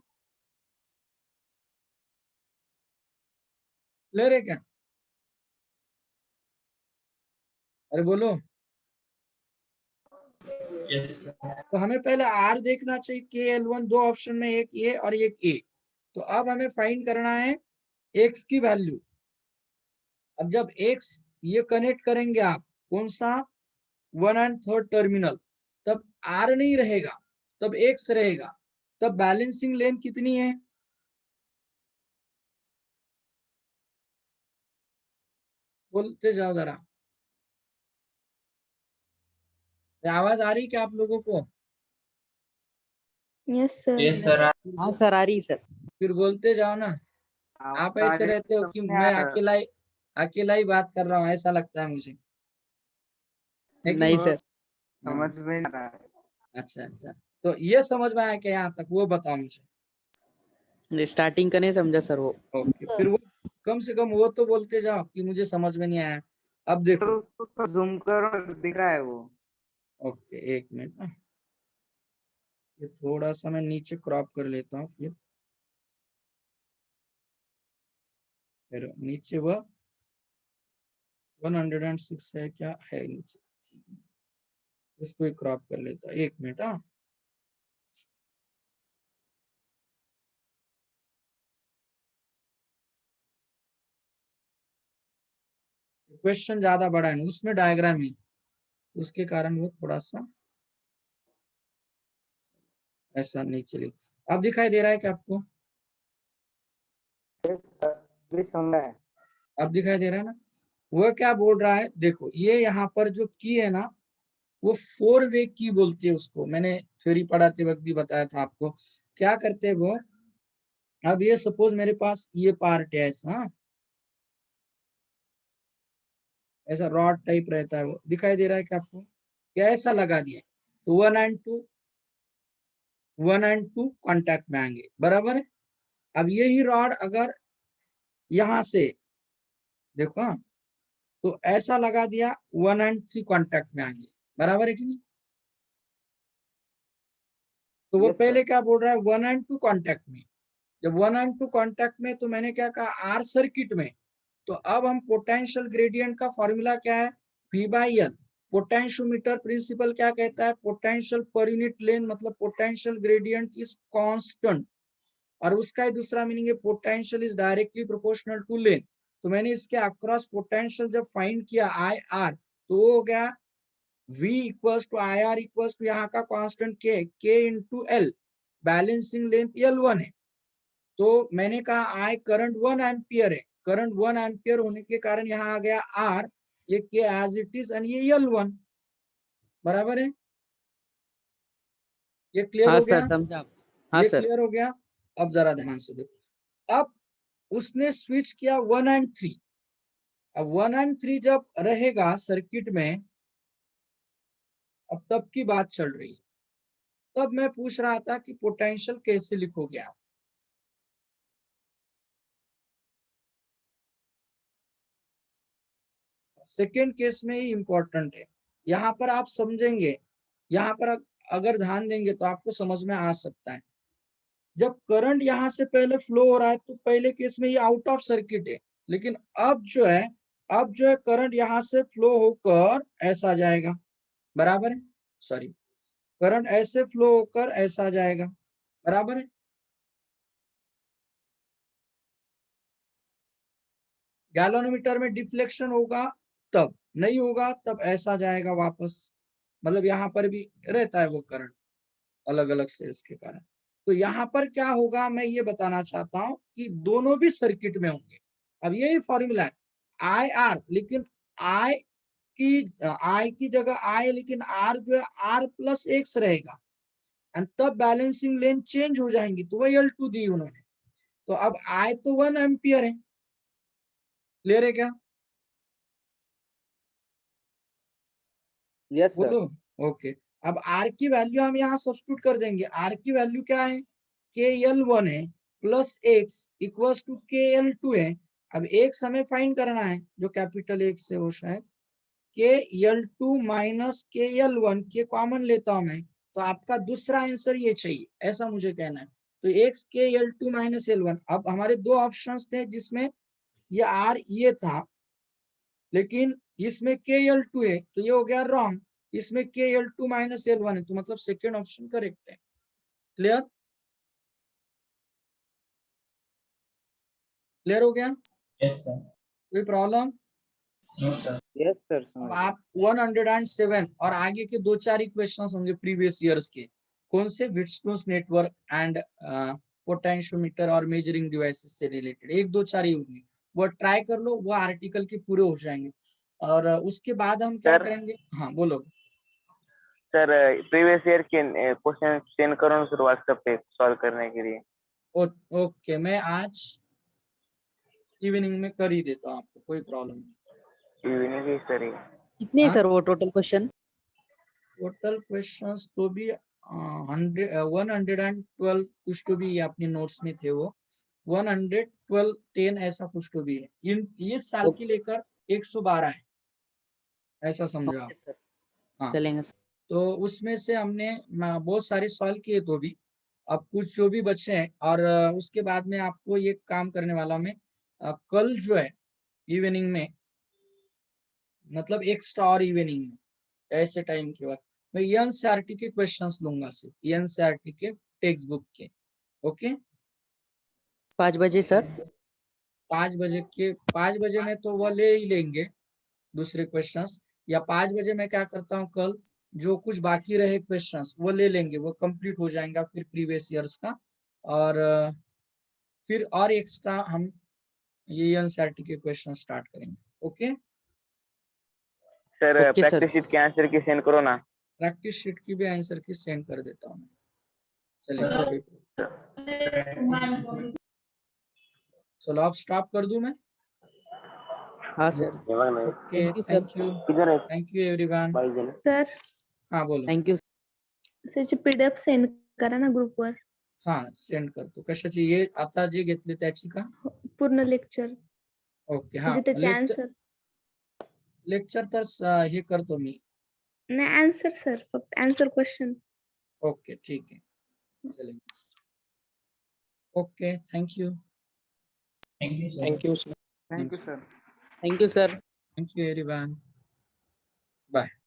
क्लियर है क्या? अरे बोलो। तो हमें पहले R देखना चाहिए, के L1 दो ऑप्शन में, एक ये और एक ए, तो अब हमें फाइंड करना है X की वैल्यू। अब जब X ये कनेक्ट करेंगे आप कौन सा 1 and 3rd टर्मिनल, तब R नहीं रहेगा, तब X रहेगा, तब बैलेंसिंग लेंथ कितनी है, बोलते जाओ जरा, आवाज आ रही क्या आप लोगों को? Yes, sir. Yes, sir. हाँ सर, आ रही सर। फिर बोलते जाओ ना, आप ऐसे रहते हो कि मैं अकेला ही बात कर रहा हूँ ऐसा लगता है मुझे, है कि नहीं नहीं? सर। समझ में नहीं आ रहा है। अच्छा अच्छा, तो ये समझ में आया क्या यहाँ तक, वो बताओ मुझे। स्टार्टिंग का नहीं समझा सर वो। ओके, फिर वो कम से कम वो तो बोलते जाओ कि मुझे समझ में नहीं आया। अब देखो तो जूम करो, दिख रहा है वो। ओके, 1 मिनट ना, ये थोड़ा सा मैं नीचे क्रॉप कर लेता हूँ, फिर नीचे वो 106 है क्या है नीचे, इसको ही क्रॉप कर लेता हूँ, 1 मिनट। हाँ, क्वेश्चन ज्यादा बड़ा है, उसमें डायग्राम है, उसके कारण वो थोड़ा सा ऐसा नीचे लिख। अब दिखाई दे रहा है क्या आपको? अब दिखाई दे रहा है ना, वो क्या बोल रहा है, देखो ये यहाँ पर जो की है ना वो 4-वे की बोलती है उसको, मैंने थ्योरी पढ़ाते वक्त भी बताया था आपको। क्या करते हैं वो, अब ये सपोज मेरे पास ये पार्ट है ऐसा, हाँ ऐसा रॉड टाइप रहता है, वो दिखाई दे रहा है क्या आपको, क्या ऐसा लगा दिया, तो 1 and 2 कॉन्टैक्ट में आएंगे, बराबर है। अब यही रॉड अगर यहाँ से देखो, हाँ, तो ऐसा लगा दिया 1 and 3 कॉन्टैक्ट में आएंगे, बराबर है कि नहीं, तो वो पहले क्या बोल रहा है 1 and 2 कॉन्टैक्ट में, जब 1 and 2 कॉन्टैक्ट में तो मैंने क्या कहा आर सर्किट में, तो अब हम पोटेंशियल ग्रेडियंट का फॉर्मूला क्या है V by L, potentiometer principle क्या कहता है, पोटेंशियल पर यूनिट लेंथ मतलब पोटेंशियल ग्रेडियंट इज कांस्टेंट, और उसका ही दूसरा मीनिंग है potential is directly proportional to length, तो मैंने इसके अक्रॉस पोटेंशियल जब फाइंड किया आई आर, तो वो हो गया V equals to I R equals to यहाँ का constant K into L, balancing length L1 है, तो मैंने कहा आई करंट 1 एम्पियर है, करंट 1 एम्पियर होने के कारण यहाँ आ गया आर, ये के एज इट इज एंड ये L1, बराबर है, ये क्लियर हाँ हो गया, सर, समझा। हाँ ये सर। क्लियर हो गया। अब जरा ध्यान से देखो, अब उसने स्विच किया 1 और 3। अब 1 और 3 जब रहेगा सर्किट में, अब तब की बात चल रही है। तब मैं पूछ रहा था कि पोटेंशियल कैसे लिखोगे आप। सेकेंड केस में ही इंपॉर्टेंट है, यहाँ पर आप समझेंगे, यहाँ पर अगर ध्यान देंगे तो आपको समझ में आ सकता है। जब करंट यहाँ से पहले फ्लो हो रहा है तो पहले केस में ये आउट ऑफ सर्किट है, लेकिन अब जो है करंट यहाँ से फ्लो होकर ऐसा जाएगा, बराबर है, सॉरी, करंट ऐसे फ्लो होकर ऐसा जाएगा, बराबर है। गैल्वेनोमीटर में डिफ्लेक्शन होगा तब, नहीं होगा तब ऐसा जाएगा वापस, मतलब यहाँ पर भी रहता है वो करंट अलग अलग सेल्स के कारण। तो यहाँ पर क्या होगा मैं ये बताना चाहता हूँ कि दोनों भी सर्किट में होंगे। अब यही फॉर्मूला है आई आर, लेकिन आई की जगह आई, लेकिन आर जो है आर प्लस एक्स रहेगा, एंड तब बैलेंसिंग लेन चेंज हो जाएंगी, तो वही L2 दी उन्होंने। तो अब आई तो 1 एम्पियर है, क्लियर है क्या? Yes sir. बोलो ओके। अब आर की वैल्यू हम यहाँ सब्स्टिट्यूट कर देंगे। आर की वैल्यू क्या है, KL1 है plus x equals to KL2 है। अब एक्स हमें फाइंड करना है, जो कैपिटल एक्स है वो शायद KL2 माइनस KL1, के कॉमन लेता हूं मैं, तो आपका दूसरा आंसर ये चाहिए, ऐसा मुझे कहना है। तो एक्स KL2 माइनस L1। अब हमारे दो ऑप्शंस थे जिसमें ये आर ये था, लेकिन इसमें KL2 है तो ये हो गया रॉन्ग, इसमें KL2 माइनस L1 है, तो मतलब सेकेंड ऑप्शन करेक्ट है। क्लियर? क्लियर हो गया? Yes sir. कोई प्रॉब्लम? यस सर अब समझ गए। आप 107 और आगे के 2-4 इक्वेशंस होंगे प्रीवियस ईयर्स के, कौन से, व्हिटस्टोन्स नेटवर्क एंड पोटेंशियोमीटर और मेजरिंग डिवाइसेस से रिलेटेड 1-2-4 ही होंगे, वो ट्राई कर लो, वो आर्टिकल के पूरे हो जाएंगे। और उसके बाद हम क्या सर करेंगे, हाँ बोलो। सर प्रीवियस ईयर के क्वेश्चन सेंड करो ना सर व्हाट्सएप पे सॉल्व करने के लिए। ओके, मैं आज इवनिंग में कर ही देता हूँ आपको, कोई प्रॉब्लम नहीं। इवनिंग ही सर कितने हैं हाँ? सर वो टोटल क्वेश्चन? टोटल क्वेश्चंस तो भी 112 कुछ तो भी अपने नोट्स में थे, वो 112 10 ऐसा कुछ तो भी है। इन इस साल की लेकर 112 है, ऐसा समझो आप। ओके सर, हाँ, चलेंगे सर। तो उसमें से हमने बहुत सारे सॉल्व किए, तो भी अब कुछ जो भी बचे हैं, और उसके बाद में आपको ये काम करने वाला मैं कल जो है इवनिंग में, मतलब एक्स्ट्रा और इवनिंग में ऐसे टाइम के बाद मैं एनसीईआरटी के क्वेश्चंस लूंगा, सिर्फ एनसीईआरटी के टेक्स्ट बुक के। ओके, 5 बजे सर। 5 बजे में तो वो ले ही लेंगे दूसरे क्वेश्चंस, या 5 बजे मैं क्या करता हूँ, कल जो कुछ बाकी रहे क्वेश्चंस वो ले लेंगे, वो कंप्लीट हो जाएगा फिर प्रीवियस ईयर्स का, और फिर और एक्स्ट्रा हम ये एनसीईआरटी के क्वेश्चन स्टार्ट करेंगे। Okay, sir okay sir. Practice sheet के आंसर की सेंड करो ना। प्रैक्टिस शीट की भी आंसर की सेंड कर देता हूँ। चलिए, चलो आप स्टॉप कर दूं मैं। हाँ sir, okay, thank you sir. Thank you everyone. Sir हाँ बोलो। Thank you. त्याची PDF सेंड करा ना ग्रुपवर, हाँ सेंड करतो, कशाची, ये आता जे घेतले त्याची का? पूर्ण लेक्चर, ओके, हाँ म्हणजे त्याचे आन्सर. लेक्चर तर हे करतो मी। नाही आन्सर सर, फक्त आन्सर क्वेश्चन. ओके ठीक है, चलेंगे। Okay, thank you Thank you, sir. Thank you sir. Thank you sir. Everyone, bye.